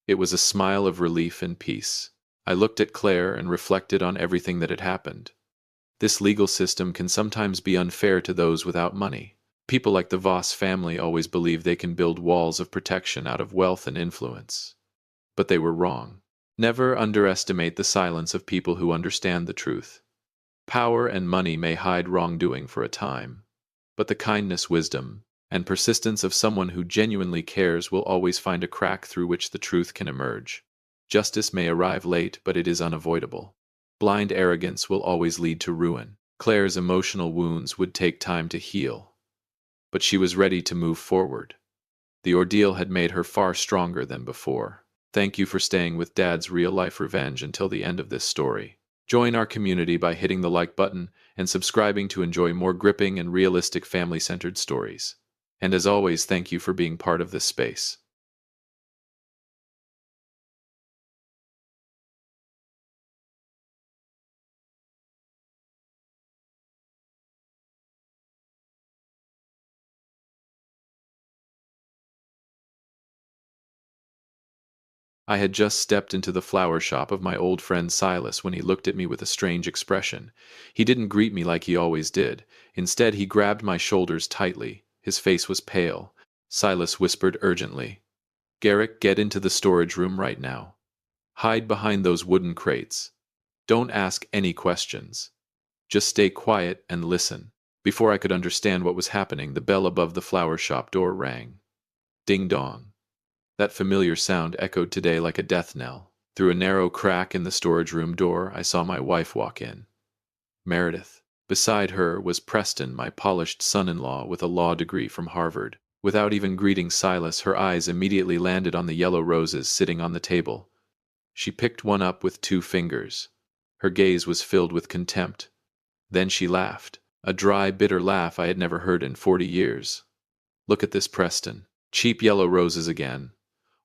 A: It was a smile of relief and peace. I looked at Claire and reflected on everything that had happened. This legal system can sometimes be unfair to those without money. People like the Voss family always believe they can build walls of protection out of wealth and influence. But they were wrong. Never underestimate the silence of people who understand the truth. Power and money may hide wrongdoing for a time, but the kindness, wisdom, and persistence of someone who genuinely cares will always find a crack through which the truth can emerge. Justice may arrive late, but it is unavoidable. Blind arrogance will always lead to ruin. Claire's emotional wounds would take time to heal, but she was ready to move forward. The ordeal had made her far stronger than before. Thank you for staying with Dad's Real Life Revenge until the end of this story. Join our community by hitting the like button and subscribing to enjoy more gripping and realistic family-centered stories. And as always, thank you for being part of this space. I had just stepped into the flower shop of my old friend Silas when he looked at me with a strange expression. He didn't greet me like he always did. Instead, he grabbed my shoulders tightly. His face was pale. Silas whispered urgently, "Garrick, get into the storage room right now. Hide behind those wooden crates. Don't ask any questions. Just stay quiet and listen." Before I could understand what was happening, the bell above the flower shop door rang. Ding dong. That familiar sound echoed today like a death knell. Through a narrow crack in the storage room door, I saw my wife walk in. Meredith. Beside her was Preston, my polished son-in-law with a law degree from Harvard. Without even greeting Silas, her eyes immediately landed on the yellow roses sitting on the table. She picked one up with 2 fingers. Her gaze was filled with contempt. Then she laughed, a dry, bitter laugh I had never heard in 40 years. Look at this, Preston. Cheap yellow roses again.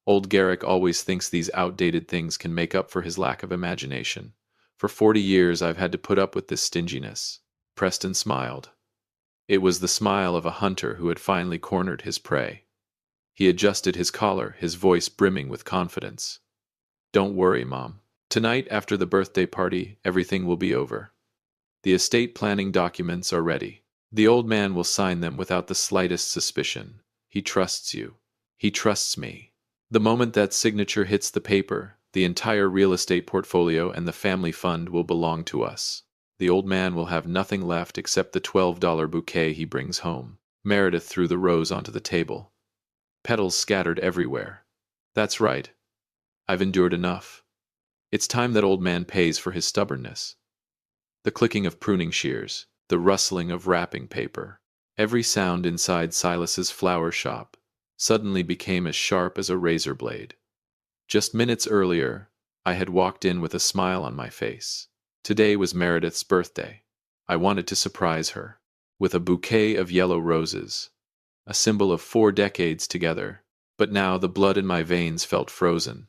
A: Old Garrick always thinks these outdated things can make up for his lack of imagination. For 40 years I've had to put up with this stinginess. Preston smiled. It was the smile of a hunter who had finally cornered his prey. He adjusted his collar, his voice brimming with confidence. Don't worry, Mom. Tonight, after the birthday party, everything will be over. The estate planning documents are ready. The old man will sign them without the slightest suspicion. He trusts you. He trusts me. The moment that signature hits the paper, the entire real estate portfolio and the family fund will belong to us. The old man will have nothing left except the $12 bouquet he brings home. Meredith threw the rose onto the table. Petals scattered everywhere. That's right. I've endured enough. It's time that old man pays for his stubbornness. The clicking of pruning shears, the rustling of wrapping paper, every sound inside Silas's flower shop suddenly became as sharp as a razor blade. Just minutes earlier, I had walked in with a smile on my face. Today was Meredith's birthday. I wanted to surprise her with a bouquet of yellow roses, a symbol of 4 decades together, but now the blood in my veins felt frozen.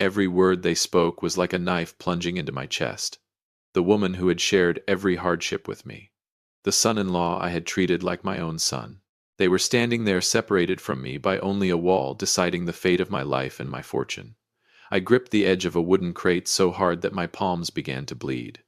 A: Every word they spoke was like a knife plunging into my chest. The woman who had shared every hardship with me. The son-in-law I had treated like my own son. They were standing there separated from me by only a wall deciding the fate of my life and my fortune. I gripped the edge of a wooden crate so hard that my palms began to bleed.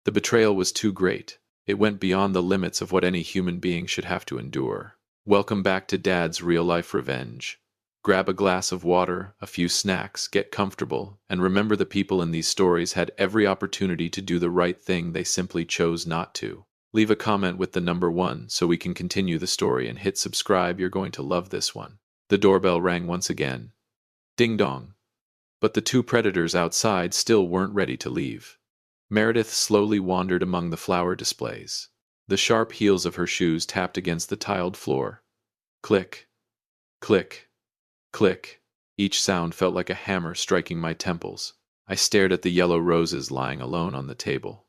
A: The betrayal was too great. It went beyond the limits of what any human being should have to endure. Welcome back to Dad's Real-Life Revenge. Grab a glass of water, a few snacks, get comfortable, and remember the people in these stories had every opportunity to do the right thing, they simply chose not to. Leave a comment with the number 1 so we can continue the story, and hit subscribe, you're going to love this one. The doorbell rang once again. Ding dong. But the 2 predators outside still weren't ready to leave. Meredith slowly wandered among the flower displays. The sharp heels of her shoes tapped against the tiled floor. Click. Click. Click. Each sound felt like a hammer striking my temples. I stared at the yellow roses lying alone on the table.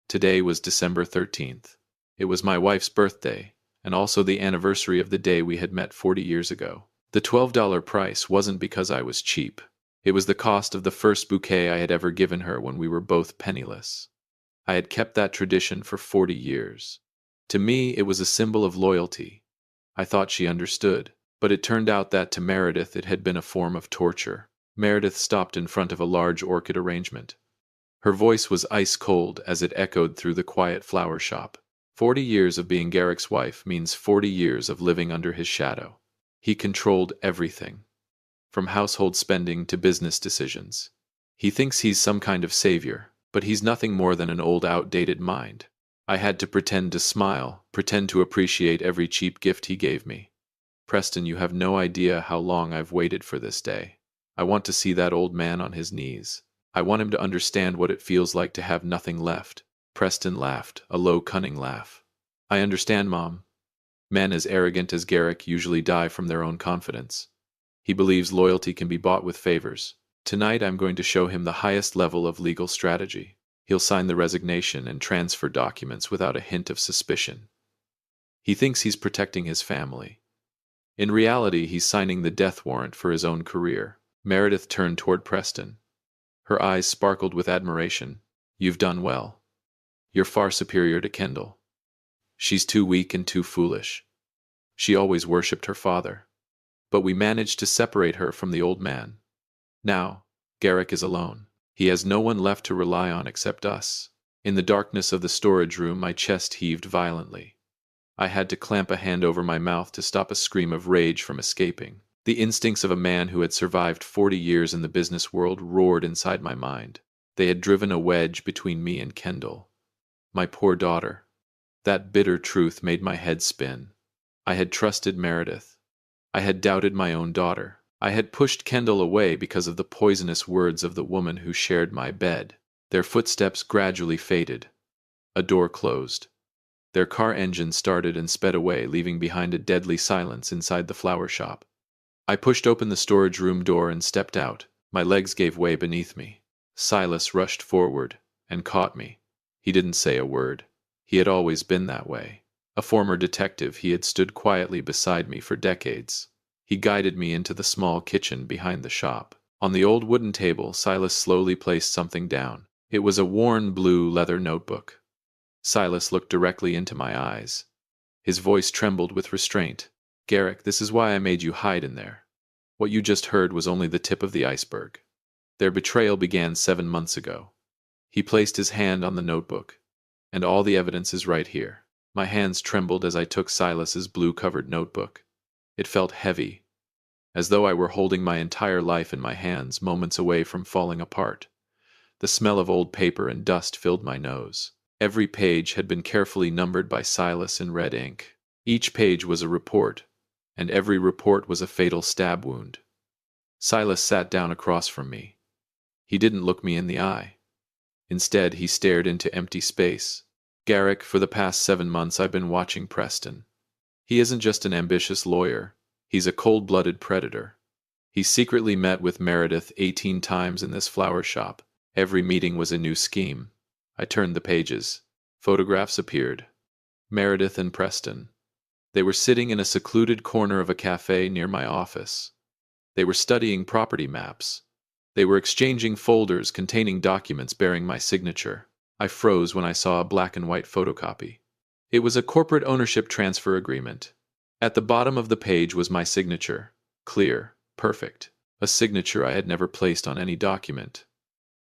A: Today was December 13th. It was my wife's birthday, and also the anniversary of the day we had met 40 years ago. The $12 price wasn't because I was cheap. It was the cost of the first bouquet I had ever given her when we were both penniless. I had kept that tradition for 40 years. To me, it was a symbol of loyalty. I thought she understood. But it turned out that to Meredith it had been a form of torture. Meredith stopped in front of a large orchid arrangement. Her voice was ice cold as it echoed through the quiet flower shop. 40 years of being Garrick's wife means 40 years of living under his shadow. He controlled everything, from household spending to business decisions. He thinks he's some kind of savior, but he's nothing more than an old, outdated mind. I had to pretend to smile, pretend to appreciate every cheap gift he gave me. Preston, you have no idea how long I've waited for this day. I want to see that old man on his knees. I want him to understand what it feels like to have nothing left. Preston laughed, a low, cunning laugh. I understand, Mom. Men as arrogant as Garrick usually die from their own confidence. He believes loyalty can be bought with favors. Tonight I'm going to show him the highest level of legal strategy. He'll sign the resignation and transfer documents without a hint of suspicion. He thinks he's protecting his family. In reality, he's signing the death warrant for his own career. Meredith turned toward Preston. Her eyes sparkled with admiration. You've done well. You're far superior to Kendall. She's too weak and too foolish. She always worshipped her father. But we managed to separate her from the old man. Now, Garrick is alone. He has no one left to rely on except us. In the darkness of the storage room, my chest heaved violently. I had to clamp a hand over my mouth to stop a scream of rage from escaping. The instincts of a man who had survived 40 years in the business world roared inside my mind. They had driven a wedge between me and Kendall. My poor daughter. That bitter truth made my head spin. I had trusted Meredith. I had doubted my own daughter. I had pushed Kendall away because of the poisonous words of the woman who shared my bed. Their footsteps gradually faded. A door closed. Their car engine started and sped away, leaving behind a deadly silence inside the flower shop. I pushed open the storage room door and stepped out. My legs gave way beneath me. Silas rushed forward and caught me. He didn't say a word. He had always been that way. A former detective, he had stood quietly beside me for decades. He guided me into the small kitchen behind the shop. On the old wooden table, Silas slowly placed something down. It was a worn blue leather notebook. Silas looked directly into my eyes. His voice trembled with restraint. "Garrick, this is why I made you hide in there. What you just heard was only the tip of the iceberg. Their betrayal began 7 months ago." He placed his hand on the notebook. "And all the evidence is right here." My hands trembled as I took Silas's blue-covered notebook. It felt heavy, as though I were holding my entire life in my hands, moments away from falling apart. The smell of old paper and dust filled my nose. Every page had been carefully numbered by Silas in red ink. Each page was a report, and every report was a fatal stab wound. Silas sat down across from me. He didn't look me in the eye. Instead, he stared into empty space. "Garrick, for the past 7 months I've been watching Preston. He isn't just an ambitious lawyer. He's a cold-blooded predator. He secretly met with Meredith 18 times in this flower shop. Every meeting was a new scheme." I turned the pages. Photographs appeared. Meredith and Preston. They were sitting in a secluded corner of a cafe near my office. They were studying property maps. They were exchanging folders containing documents bearing my signature. I froze when I saw a black and white photocopy. It was a corporate ownership transfer agreement. At the bottom of the page was my signature. Clear, perfect. A signature I had never placed on any document.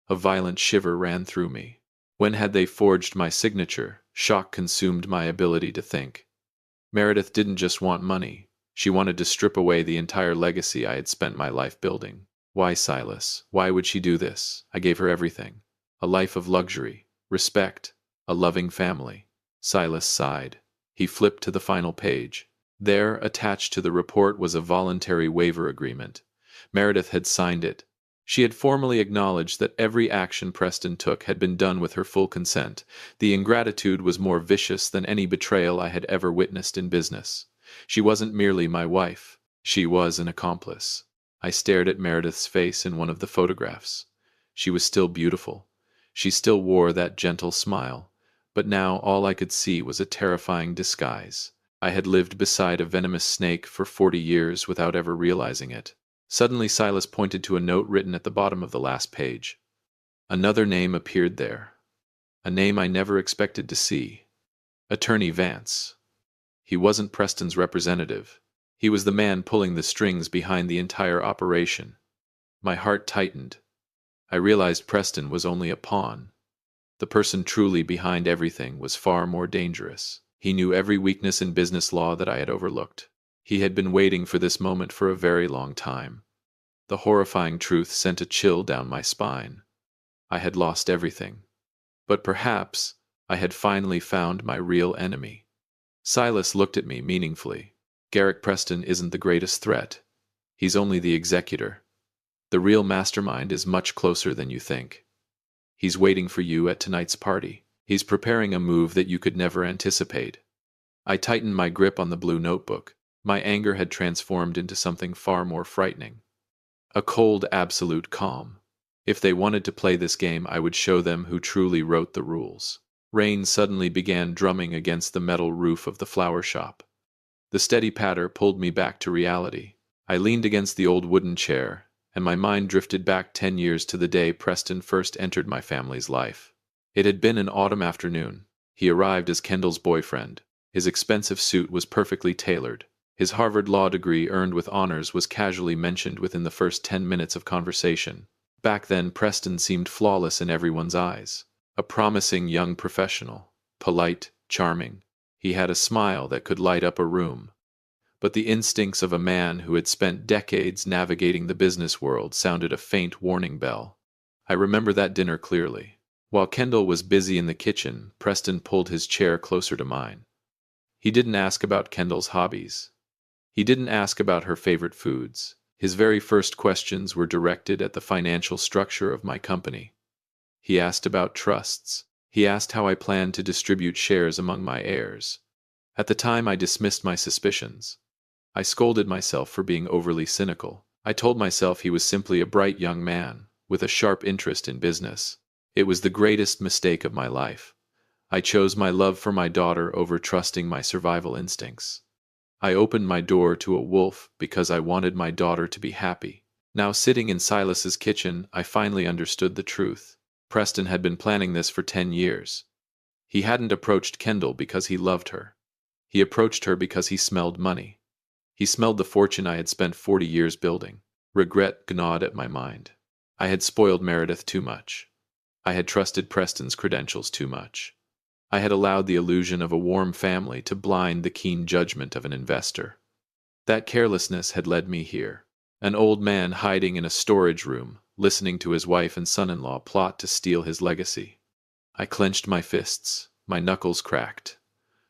A: A violent shiver ran through me. When had they forged my signature? Shock consumed my ability to think. Meredith didn't just want money. She wanted to strip away the entire legacy I had spent my life building. Why, Silas? Why would she do this? I gave her everything. A life of luxury, respect, a loving family. Silas sighed. He flipped to the final page. There, attached to the report, was a voluntary waiver agreement. Meredith had signed it. She had formally acknowledged that every action Preston took had been done with her full consent. The ingratitude was more vicious than any betrayal I had ever witnessed in business. She wasn't merely my wife. She was an accomplice. I stared at Meredith's face in one of the photographs. She was still beautiful. She still wore that gentle smile. But now all I could see was a terrifying disguise. I had lived beside a venomous snake for 40 years without ever realizing it. Suddenly Silas pointed to a note written at the bottom of the last page. Another name appeared there. A name I never expected to see. Attorney Vance. He wasn't Preston's representative. He was the man pulling the strings behind the entire operation. My heart tightened. I realized Preston was only a pawn. The person truly behind everything was far more dangerous. He knew every weakness in business law that I had overlooked. He had been waiting for this moment for a very long time. The horrifying truth sent a chill down my spine. I had lost everything. But perhaps I had finally found my real enemy. Silas looked at me meaningfully. "Garrick Preston isn't the greatest threat. He's only the executor. The real mastermind is much closer than you think. He's waiting for you at tonight's party. He's preparing a move that you could never anticipate." I tightened my grip on the blue notebook. My anger had transformed into something far more frightening. A cold, absolute calm. If they wanted to play this game, I would show them who truly wrote the rules. Rain suddenly began drumming against the metal roof of the flower shop. The steady patter pulled me back to reality. I leaned against the old wooden chair, and my mind drifted back 10 years to the day Preston first entered my family's life. It had been an autumn afternoon. He arrived as Kendall's boyfriend. His expensive suit was perfectly tailored. His Harvard law degree earned with honors was casually mentioned within the first 10 minutes of conversation. Back then, Preston seemed flawless in everyone's eyes. A promising young professional. Polite, charming. He had a smile that could light up a room. But the instincts of a man who had spent decades navigating the business world sounded a faint warning bell. I remember that dinner clearly. While Kendall was busy in the kitchen, Preston pulled his chair closer to mine. He didn't ask about Kendall's hobbies. He didn't ask about her favorite foods. His very first questions were directed at the financial structure of my company. He asked about trusts. He asked how I planned to distribute shares among my heirs. At the time, I dismissed my suspicions. I scolded myself for being overly cynical. I told myself he was simply a bright young man, with a sharp interest in business. It was the greatest mistake of my life. I chose my love for my daughter over trusting my survival instincts. I opened my door to a wolf because I wanted my daughter to be happy. Now sitting in Silas's kitchen, I finally understood the truth. Preston had been planning this for 10 years. He hadn't approached Kendall because he loved her. He approached her because he smelled money. He smelled the fortune I had spent 40 years building. Regret gnawed at my mind. I had spoiled Meredith too much. I had trusted Preston's credentials too much. I had allowed the illusion of a warm family to blind the keen judgment of an investor. That carelessness had led me here. An old man hiding in a storage room, listening to his wife and son-in-law plot to steal his legacy. I clenched my fists, my knuckles cracked.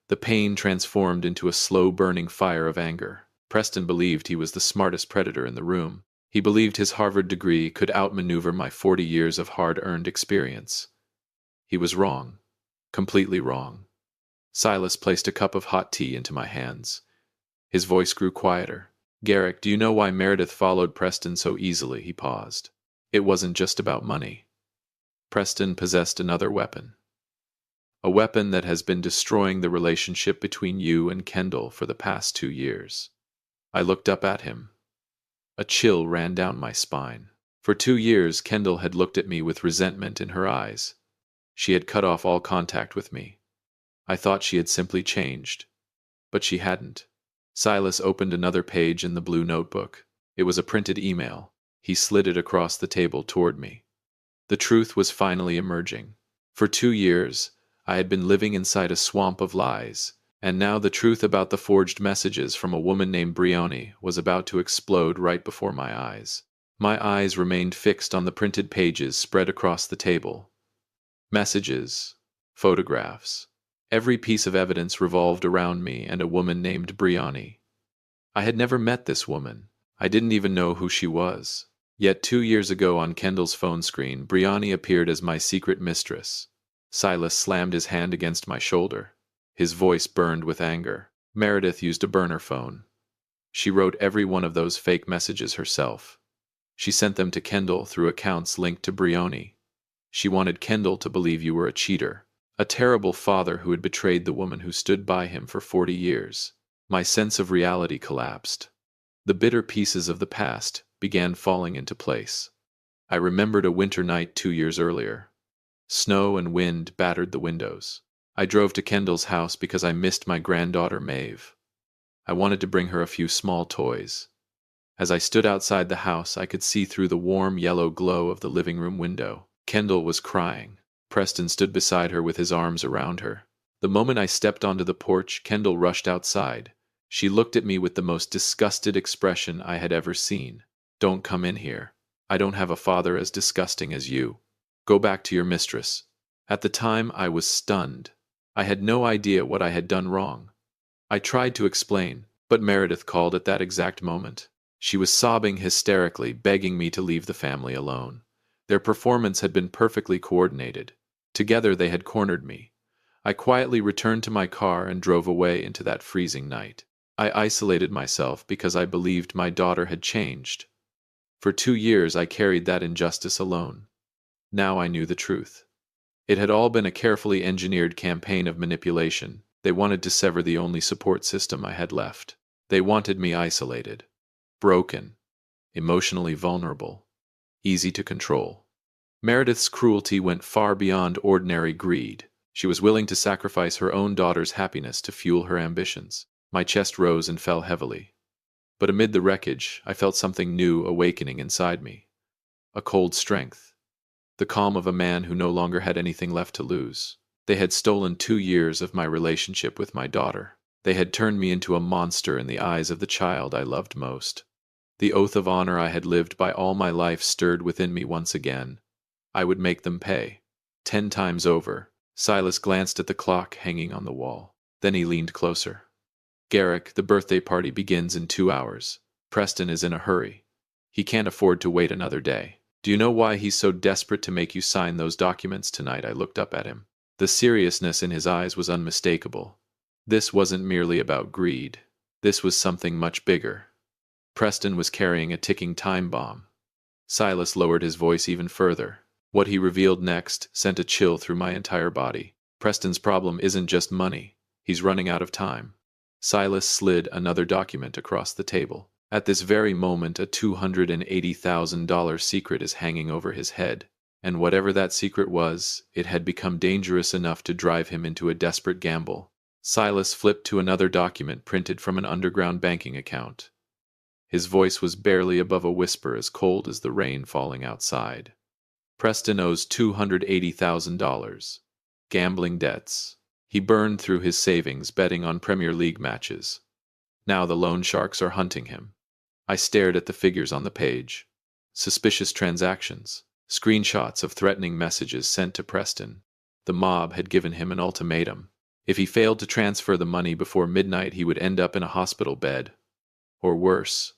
A: The pain transformed into a slow-burning fire of anger. Preston believed he was the smartest predator in the room. He believed his Harvard degree could outmaneuver my 40 years of hard-earned experience. He was wrong. Completely wrong. Silas placed a cup of hot tea into my hands. His voice grew quieter. "Garrick, do you know why Meredith followed Preston so easily?" He paused. "It wasn't just about money. Preston possessed another weapon. A weapon that has been destroying the relationship between you and Kendall for the past 2 years." I looked up at him. A chill ran down my spine. For 2 years, Kendall had looked at me with resentment in her eyes. She had cut off all contact with me. I thought she had simply changed. But she hadn't. Silas opened another page in the blue notebook. It was a printed email. He slid it across the table toward me. The truth was finally emerging. For 2 years, I had been living inside a swamp of lies, and now the truth about the forged messages from a woman named Brioni was about to explode right before my eyes. My eyes remained fixed on the printed pages spread across the table. Messages, photographs. Every piece of evidence revolved around me and a woman named Brioni. I had never met this woman. I didn't even know who she was. Yet 2 years ago on Kendall's phone screen, Brioni appeared as my secret mistress. Silas slammed his hand against my shoulder. His voice burned with anger. Meredith used a burner phone. She wrote every one of those fake messages herself. She sent them to Kendall through accounts linked to Brioni. She wanted Kendall to believe you were a cheater, a terrible father who had betrayed the woman who stood by him for 40 years. My sense of reality collapsed. The bitter pieces of the past began falling into place. I remembered a winter night 2 years earlier. Snow and wind battered the windows. I drove to Kendall's house because I missed my granddaughter Maeve. I wanted to bring her a few small toys. As I stood outside the house, I could see through the warm yellow glow of the living room window. Kendall was crying. Preston stood beside her with his arms around her. The moment I stepped onto the porch, Kendall rushed outside. She looked at me with the most disgusted expression I had ever seen. "Don't come in here. I don't have a father as disgusting as you. Go back to your mistress." At the time, I was stunned. I had no idea what I had done wrong. I tried to explain, but Meredith called at that exact moment. She was sobbing hysterically, begging me to leave the family alone. Their performance had been perfectly coordinated. Together they had cornered me. I quietly returned to my car and drove away into that freezing night. I isolated myself because I believed my daughter had changed. For 2 years I carried that injustice alone. Now I knew the truth. It had all been a carefully engineered campaign of manipulation. They wanted to sever the only support system I had left. They wanted me isolated, broken, emotionally vulnerable, easy to control. Meredith's cruelty went far beyond ordinary greed. She was willing to sacrifice her own daughter's happiness to fuel her ambitions. My chest rose and fell heavily. But amid the wreckage, I felt something new awakening inside me. A cold strength. The calm of a man who no longer had anything left to lose. They had stolen 2 years of my relationship with my daughter. They had turned me into a monster in the eyes of the child I loved most. The oath of honor I had lived by all my life stirred within me once again. I would make them pay. 10 times over. Silas glanced at the clock hanging on the wall. Then he leaned closer. "Garrick, the birthday party begins in 2 hours. Preston is in a hurry. He can't afford to wait another day. Do you know why he's so desperate to make you sign those documents tonight?" I looked up at him. The seriousness in his eyes was unmistakable. This wasn't merely about greed. This was something much bigger. Preston was carrying a ticking time bomb. Silas lowered his voice even further. What he revealed next sent a chill through my entire body. Preston's problem isn't just money. He's running out of time. Silas slid another document across the table. At this very moment, a $280,000 secret is hanging over his head. And whatever that secret was, it had become dangerous enough to drive him into a desperate gamble. Silas flipped to another document printed from an underground banking account. His voice was barely above a whisper, as cold as the rain falling outside. Preston owes $280,000. Gambling debts. He burned through his savings betting on Premier League matches. Now the loan sharks are hunting him. I stared at the figures on the page. Suspicious transactions. Screenshots of threatening messages sent to Preston. The mob had given him an ultimatum. If he failed to transfer the money before midnight, he would end up in a hospital bed. Or worse,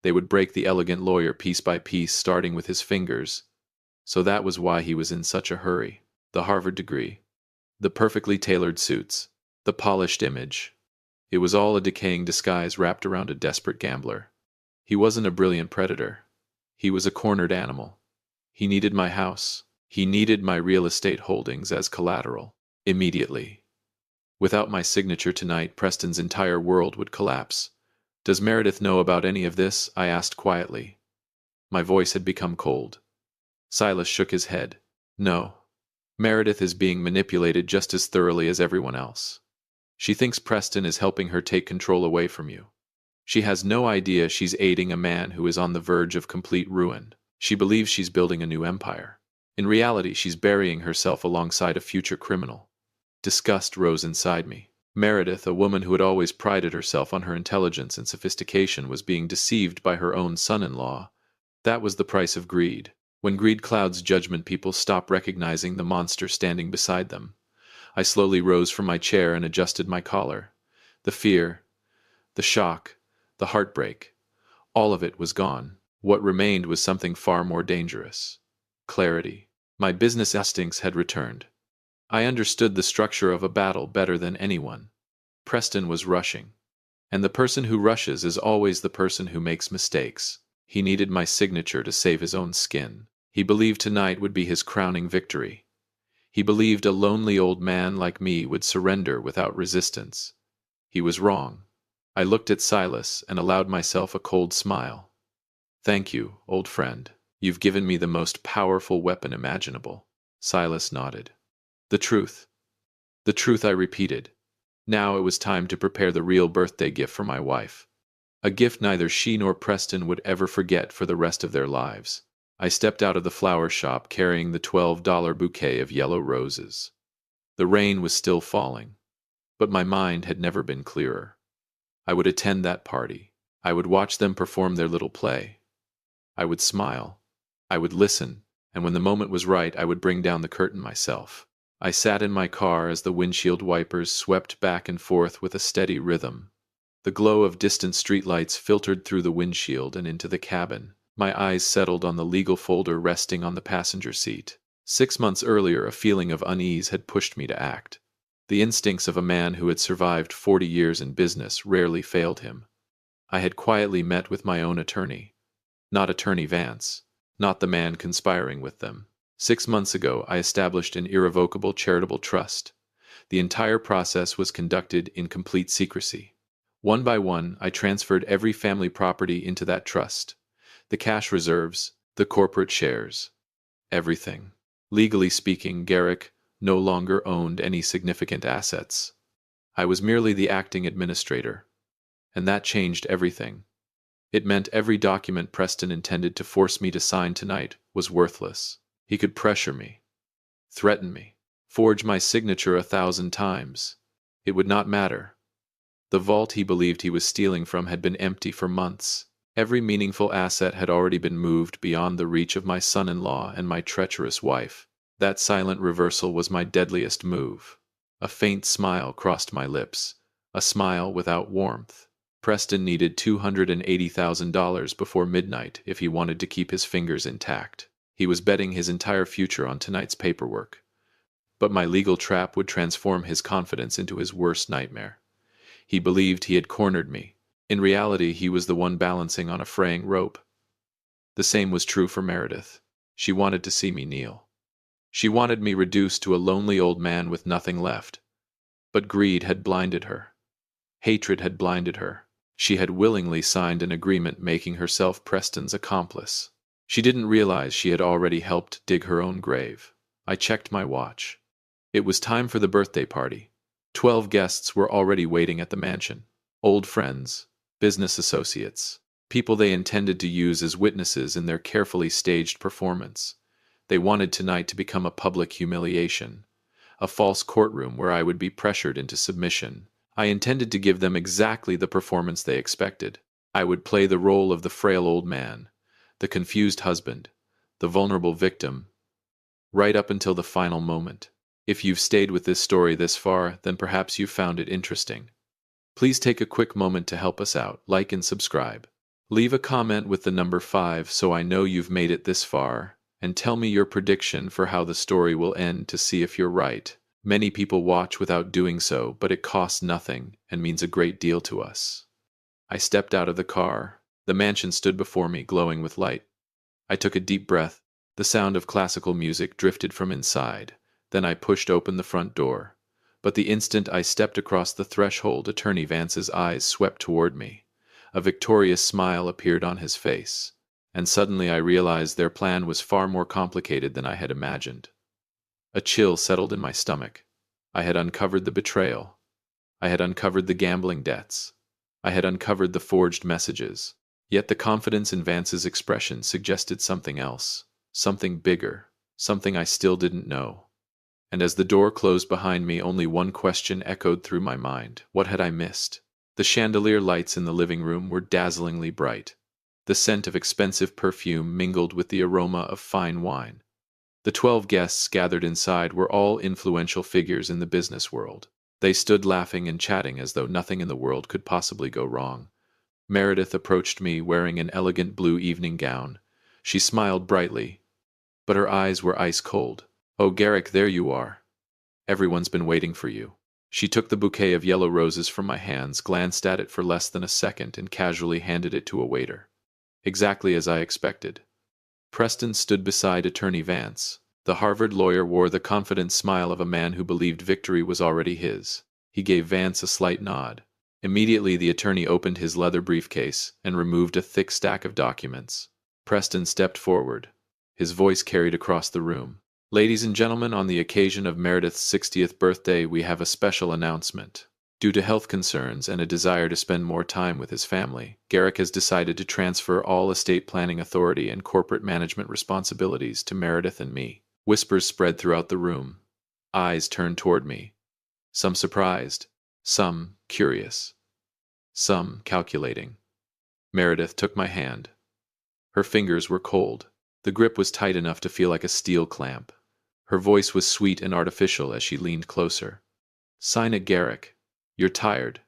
A: they would break the elegant lawyer piece by piece, starting with his fingers. So that was why he was in such a hurry. The Harvard degree. The perfectly tailored suits. The polished image. It was all a decaying disguise wrapped around a desperate gambler. He wasn't a brilliant predator. He was a cornered animal. He needed my house. He needed my real estate holdings as collateral. Immediately. Without my signature tonight, Preston's entire world would collapse. Does Meredith know about any of this? I asked quietly. My voice had become cold. Silas shook his head. No. Meredith is being manipulated just as thoroughly as everyone else. She thinks Preston is helping her take control away from you. She has no idea she's aiding a man who is on the verge of complete ruin. She believes she's building a new empire. In reality, she's burying herself alongside a future criminal. Disgust rose inside me. Meredith, a woman who had always prided herself on her intelligence and sophistication, was being deceived by her own son-in-law. That was the price of greed. When greed clouds judgment, people stop recognizing the monster standing beside them. I slowly rose from my chair and adjusted my collar. The fear, the shock, the heartbreak, all of it was gone. What remained was something far more dangerous. Clarity. My business instincts had returned. I understood the structure of a battle better than anyone. Preston was rushing. And the person who rushes is always the person who makes mistakes. He needed my signature to save his own skin. He believed tonight would be his crowning victory. He believed a lonely old man like me would surrender without resistance. He was wrong. I looked at Silas and allowed myself a cold smile. Thank you, old friend. You've given me the most powerful weapon imaginable. Silas nodded. The truth. The truth, I repeated. Now it was time to prepare the real birthday gift for my wife. A gift neither she nor Preston would ever forget for the rest of their lives. I stepped out of the flower shop carrying the $12 bouquet of yellow roses. The rain was still falling, but my mind had never been clearer. I would attend that party. I would watch them perform their little play. I would smile. I would listen, and when the moment was right, I would bring down the curtain myself. I sat in my car as the windshield wipers swept back and forth with a steady rhythm. The glow of distant streetlights filtered through the windshield and into the cabin. My eyes settled on the legal folder resting on the passenger seat. 6 months earlier, a feeling of unease had pushed me to act. The instincts of a man who had survived 40 years in business rarely failed him. I had quietly met with my own attorney. Not Attorney Vance. Not the man conspiring with them. 6 months ago, I established an irrevocable charitable trust. The entire process was conducted in complete secrecy. One by one, I transferred every family property into that trust. The cash reserves, the corporate shares. Everything. Legally speaking, Garrick no longer owned any significant assets. I was merely the acting administrator. And that changed everything. It meant every document Preston intended to force me to sign tonight was worthless. He could pressure me, threaten me, forge my signature 1,000 times. It would not matter. The vault he believed he was stealing from had been empty for months. Every meaningful asset had already been moved beyond the reach of my son-in-law and my treacherous wife. That silent reversal was my deadliest move. A faint smile crossed my lips, a smile without warmth. Preston needed $280,000 before midnight if he wanted to keep his fingers intact. He was betting his entire future on tonight's paperwork. But my legal trap would transform his confidence into his worst nightmare. He believed he had cornered me. In reality, he was the one balancing on a fraying rope. The same was true for Meredith. She wanted to see me kneel. She wanted me reduced to a lonely old man with nothing left. But greed had blinded her. Hatred had blinded her. She had willingly signed an agreement making herself Preston's accomplice. She didn't realize she had already helped dig her own grave. I checked my watch. It was time for the birthday party. 12 guests were already waiting at the mansion. Old friends, business associates, people they intended to use as witnesses in their carefully staged performance. They wanted tonight to become a public humiliation, a false courtroom where I would be pressured into submission. I intended to give them exactly the performance they expected. I would play the role of the frail old man, the confused husband, the vulnerable victim, right up until the final moment. If you've stayed with this story this far, then perhaps you've found it interesting. Please take a quick moment to help us out, like and subscribe. Leave a comment with the number 5 so I know you've made it this far, and tell me your prediction for how the story will end to see if you're right. Many people watch without doing so, but it costs nothing and means a great deal to us. I stepped out of the car. The mansion stood before me, glowing with light. I took a deep breath. The sound of classical music drifted from inside. Then I pushed open the front door. But the instant I stepped across the threshold, Attorney Vance's eyes swept toward me. A victorious smile appeared on his face. And suddenly I realized their plan was far more complicated than I had imagined. A chill settled in my stomach. I had uncovered the betrayal. I had uncovered the gambling debts. I had uncovered the forged messages. Yet the confidence in Vance's expression suggested something else, something bigger, something I still didn't know. And as the door closed behind me, only one question echoed through my mind. What had I missed? The chandelier lights in the living room were dazzlingly bright. The scent of expensive perfume mingled with the aroma of fine wine. The 12 guests gathered inside were all influential figures in the business world. They stood laughing and chatting as though nothing in the world could possibly go wrong. Meredith approached me wearing an elegant blue evening gown. She smiled brightly, but her eyes were ice cold. "Oh, Garrick, there you are. Everyone's been waiting for you." She took the bouquet of yellow roses from my hands, glanced at it for less than a second, and casually handed it to a waiter. Exactly as I expected. Preston stood beside Attorney Vance. The Harvard lawyer wore the confident smile of a man who believed victory was already his. He gave Vance a slight nod. Immediately the attorney opened his leather briefcase and removed a thick stack of documents. Preston stepped forward. His voice carried across the room. "Ladies and gentlemen, on the occasion of Meredith's 60th birthday, we have a special announcement. Due to health concerns and a desire to spend more time with his family, Garrick has decided to transfer all estate planning authority and corporate management responsibilities to Meredith and me." Whispers spread throughout the room. Eyes turned toward me. Some surprised, some curious, some calculating. Meredith took my hand. Her fingers were cold. The grip was tight enough to feel like a steel clamp. Her voice was sweet and artificial as she leaned closer. "Sign it, Garrick. You're tired.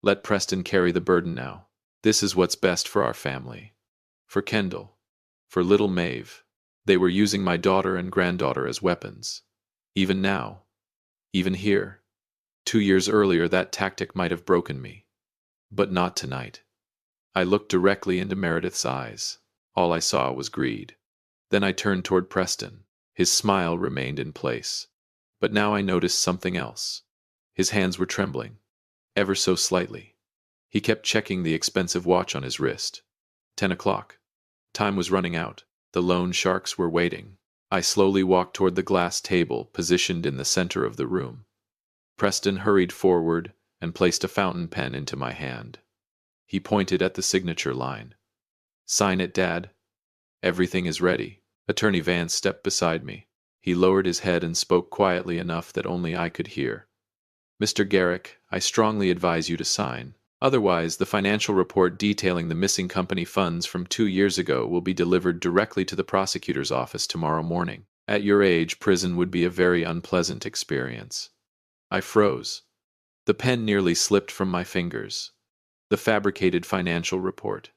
A: Let Preston carry the burden now. This is what's best for our family. For Kendall. For little Maeve. They were using my daughter and granddaughter as weapons. Even now. Even here. 2 years earlier, that tactic might have broken me. But not tonight." I looked directly into Meredith's eyes. All I saw was greed. Then I turned toward Preston. His smile remained in place. But now I noticed something else. His hands were trembling. Ever so slightly. He kept checking the expensive watch on his wrist. 10 o'clock. Time was running out. The loan sharks were waiting. I slowly walked toward the glass table positioned in the center of the room. Preston hurried forward and placed a fountain pen into my hand. He pointed at the signature line. "Sign it, Dad. Everything is ready." Attorney Vance stepped beside me. He lowered his head and spoke quietly enough that only I could hear. "Mr. Garrick, I strongly advise you to sign. Otherwise, the financial report detailing the missing company funds from 2 years ago will be delivered directly to the prosecutor's office tomorrow morning. At your age, prison would be a very unpleasant experience." I froze. The pen nearly slipped from my fingers. The fabricated financial report.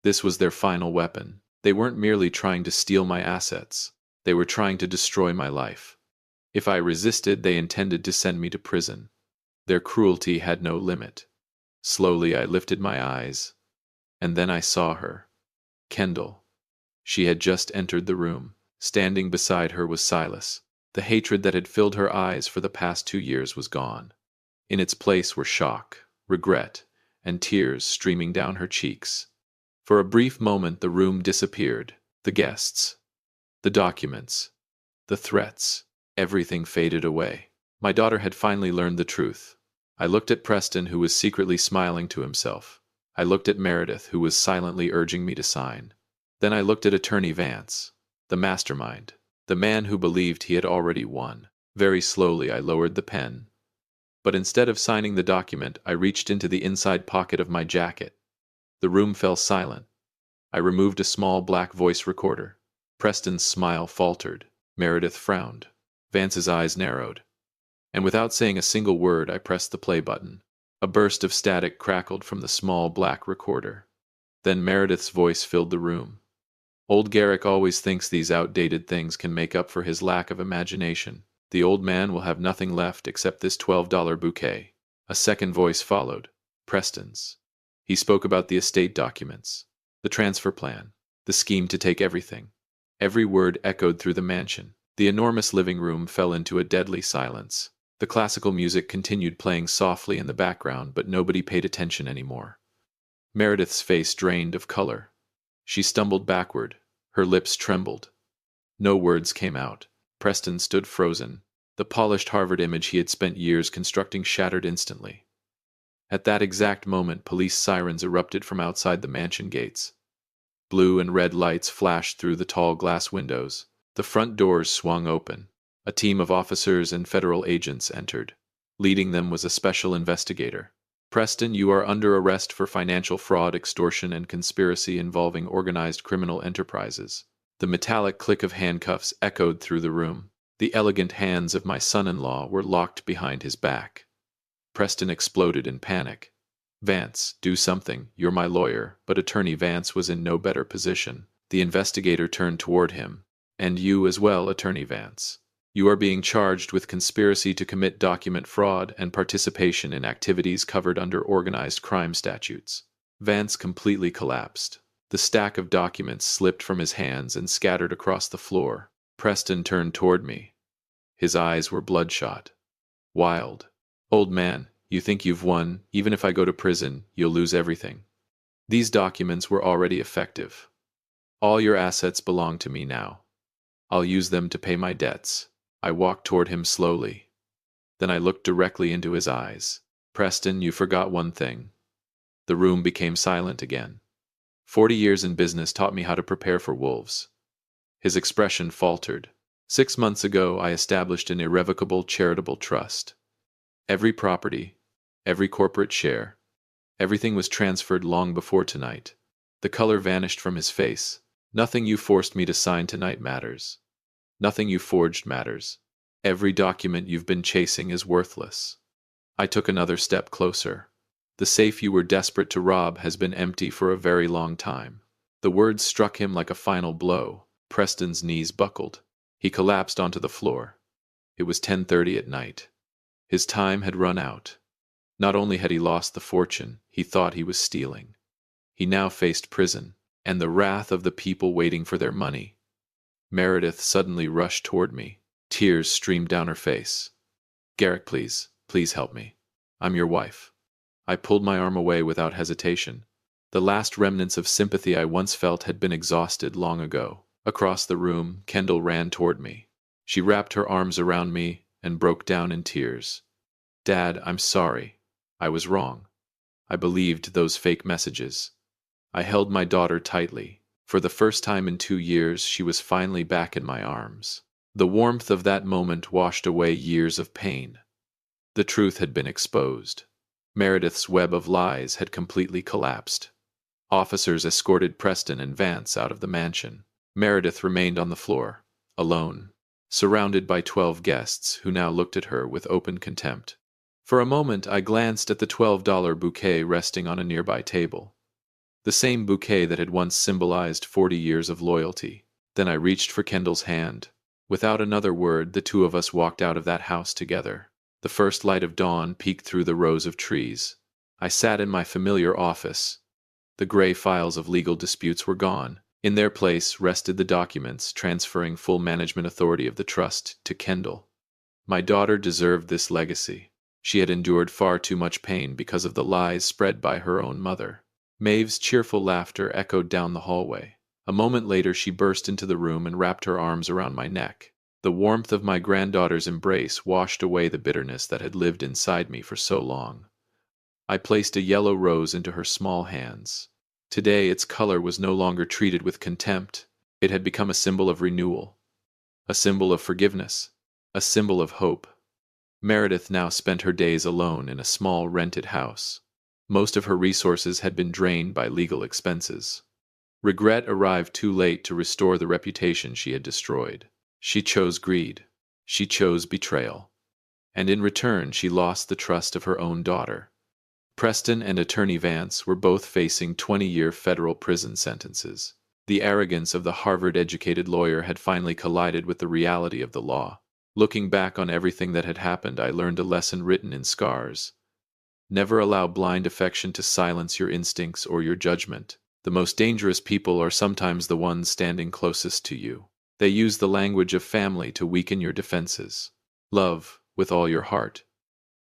A: This was their final weapon. They weren't merely trying to steal my assets. They were trying to destroy my life. If I resisted, they intended to send me to prison. Their cruelty had no limit. Slowly I lifted my eyes, and then I saw her. Kendall. She had just entered the room. Standing beside her was Silas. The hatred that had filled her eyes for the past 2 years was gone. In its place were shock, regret, and tears streaming down her cheeks. For a brief moment the room disappeared, the guests, the documents, the threats, everything faded away. My daughter had finally learned the truth. I looked at Preston, who was secretly smiling to himself. I looked at Meredith, who was silently urging me to sign. Then I looked at Attorney Vance, the mastermind, the man who believed he had already won. Very slowly I lowered the pen. But instead of signing the document, I reached into the inside pocket of my jacket. The room fell silent. I removed a small black voice recorder. Preston's smile faltered. Meredith frowned. Vance's eyes narrowed. And without saying a single word, I pressed the play button. A burst of static crackled from the small black recorder. Then Meredith's voice filled the room. Old Garrick always thinks these outdated things can make up for his lack of imagination. The old man will have nothing left except this $12 bouquet. A second voice followed. Preston's. He spoke about the estate documents, the transfer plan, the scheme to take everything. Every word echoed through the mansion. The enormous living room fell into a deadly silence. The classical music continued playing softly in the background, but nobody paid attention anymore. Meredith's face drained of color. She stumbled backward. Her lips trembled. No words came out. Preston stood frozen. The polished Harvard image he had spent years constructing shattered instantly. At that exact moment, police sirens erupted from outside the mansion gates. Blue and red lights flashed through the tall glass windows. The front doors swung open. A team of officers and federal agents entered. Leading them was a special investigator. Preston, you are under arrest for financial fraud, extortion, and conspiracy involving organized criminal enterprises. The metallic click of handcuffs echoed through the room. The elegant hands of my son-in-law were locked behind his back. Preston exploded in panic. Vance, do something, you're my lawyer, but Attorney Vance was in no better position. The investigator turned toward him. And you as well, Attorney Vance. You are being charged with conspiracy to commit document fraud and participation in activities covered under organized crime statutes. Vance completely collapsed. The stack of documents slipped from his hands and scattered across the floor. Preston turned toward me. His eyes were bloodshot. Wild. Old man, you think you've won. Even if I go to prison, you'll lose everything. These documents were already effective. All your assets belong to me now. I'll use them to pay my debts. I walked toward him slowly. Then I looked directly into his eyes. Preston, you forgot one thing. The room became silent again. 40 years in business taught me how to prepare for wolves. His expression faltered. 6 months ago, I established an irrevocable charitable trust. Every property, every corporate share, everything was transferred long before tonight. The color vanished from his face. Nothing you forced me to sign tonight matters. Nothing you forged matters. Every document you've been chasing is worthless. I took another step closer. The safe you were desperate to rob has been empty for a very long time. The words struck him like a final blow. Preston's knees buckled. He collapsed onto the floor. It was 10:30 at night. His time had run out. Not only had he lost the fortune he thought he was stealing, he now faced prison and the wrath of the people waiting for their money. Meredith suddenly rushed toward me. Tears streamed down her face. Garrick, please help me. I'm your wife. I pulled my arm away without hesitation. The last remnants of sympathy I once felt had been exhausted long ago. Across the room, Kendall ran toward me. She wrapped her arms around me and broke down in tears. Dad, I'm sorry. I was wrong. I believed those fake messages. I held my daughter tightly. For the first time in 2 years, she was finally back in my arms. The warmth of that moment washed away years of pain. The truth had been exposed. Meredith's web of lies had completely collapsed. Officers escorted Preston and Vance out of the mansion. Meredith remained on the floor, alone, surrounded by 12 guests who now looked at her with open contempt. For a moment, I glanced at the $12 bouquet resting on a nearby table. The same bouquet that had once symbolized 40 years of loyalty. Then I reached for Kendall's hand. Without another word, the two of us walked out of that house together. The first light of dawn peeked through the rows of trees. I sat in my familiar office. The gray files of legal disputes were gone. In their place rested the documents transferring full management authority of the trust to Kendall. My daughter deserved this legacy. She had endured far too much pain because of the lies spread by her own mother. Maeve's cheerful laughter echoed down the hallway. A moment later she burst into the room and wrapped her arms around my neck. The warmth of my granddaughter's embrace washed away the bitterness that had lived inside me for so long. I placed a yellow rose into her small hands. Today its color was no longer treated with contempt. It had become a symbol of renewal, a symbol of forgiveness, a symbol of hope. Meredith now spent her days alone in a small rented house. Most of her resources had been drained by legal expenses. Regret arrived too late to restore the reputation she had destroyed. She chose greed. She chose betrayal. And in return, she lost the trust of her own daughter. Preston and Attorney Vance were both facing 20-year federal prison sentences. The arrogance of the Harvard-educated lawyer had finally collided with the reality of the law. Looking back on everything that had happened, I learned a lesson written in scars. Never allow blind affection to silence your instincts or your judgment. The most dangerous people are sometimes the ones standing closest to you. They use the language of family to weaken your defenses. Love with all your heart,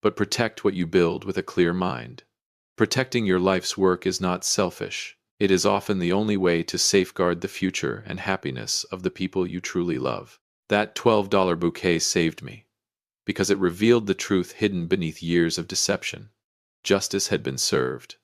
A: but protect what you build with a clear mind. Protecting your life's work is not selfish. It is often the only way to safeguard the future and happiness of the people you truly love. That $12 bouquet saved me, because it revealed the truth hidden beneath years of deception. Justice had been served.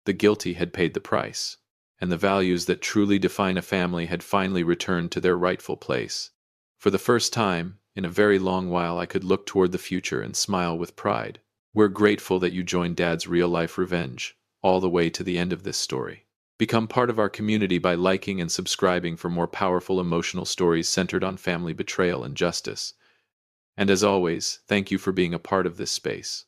A: The guilty had paid the price, and the values that truly define a family had finally returned to their rightful place. For the first time, in a very long while, I could look toward the future and smile with pride. We're grateful that you joined Dad's Real Life Revenge, all the way to the end of this story. Become part of our community by liking and subscribing for more powerful emotional stories centered on family betrayal and justice. And as always, thank you for being a part of this space.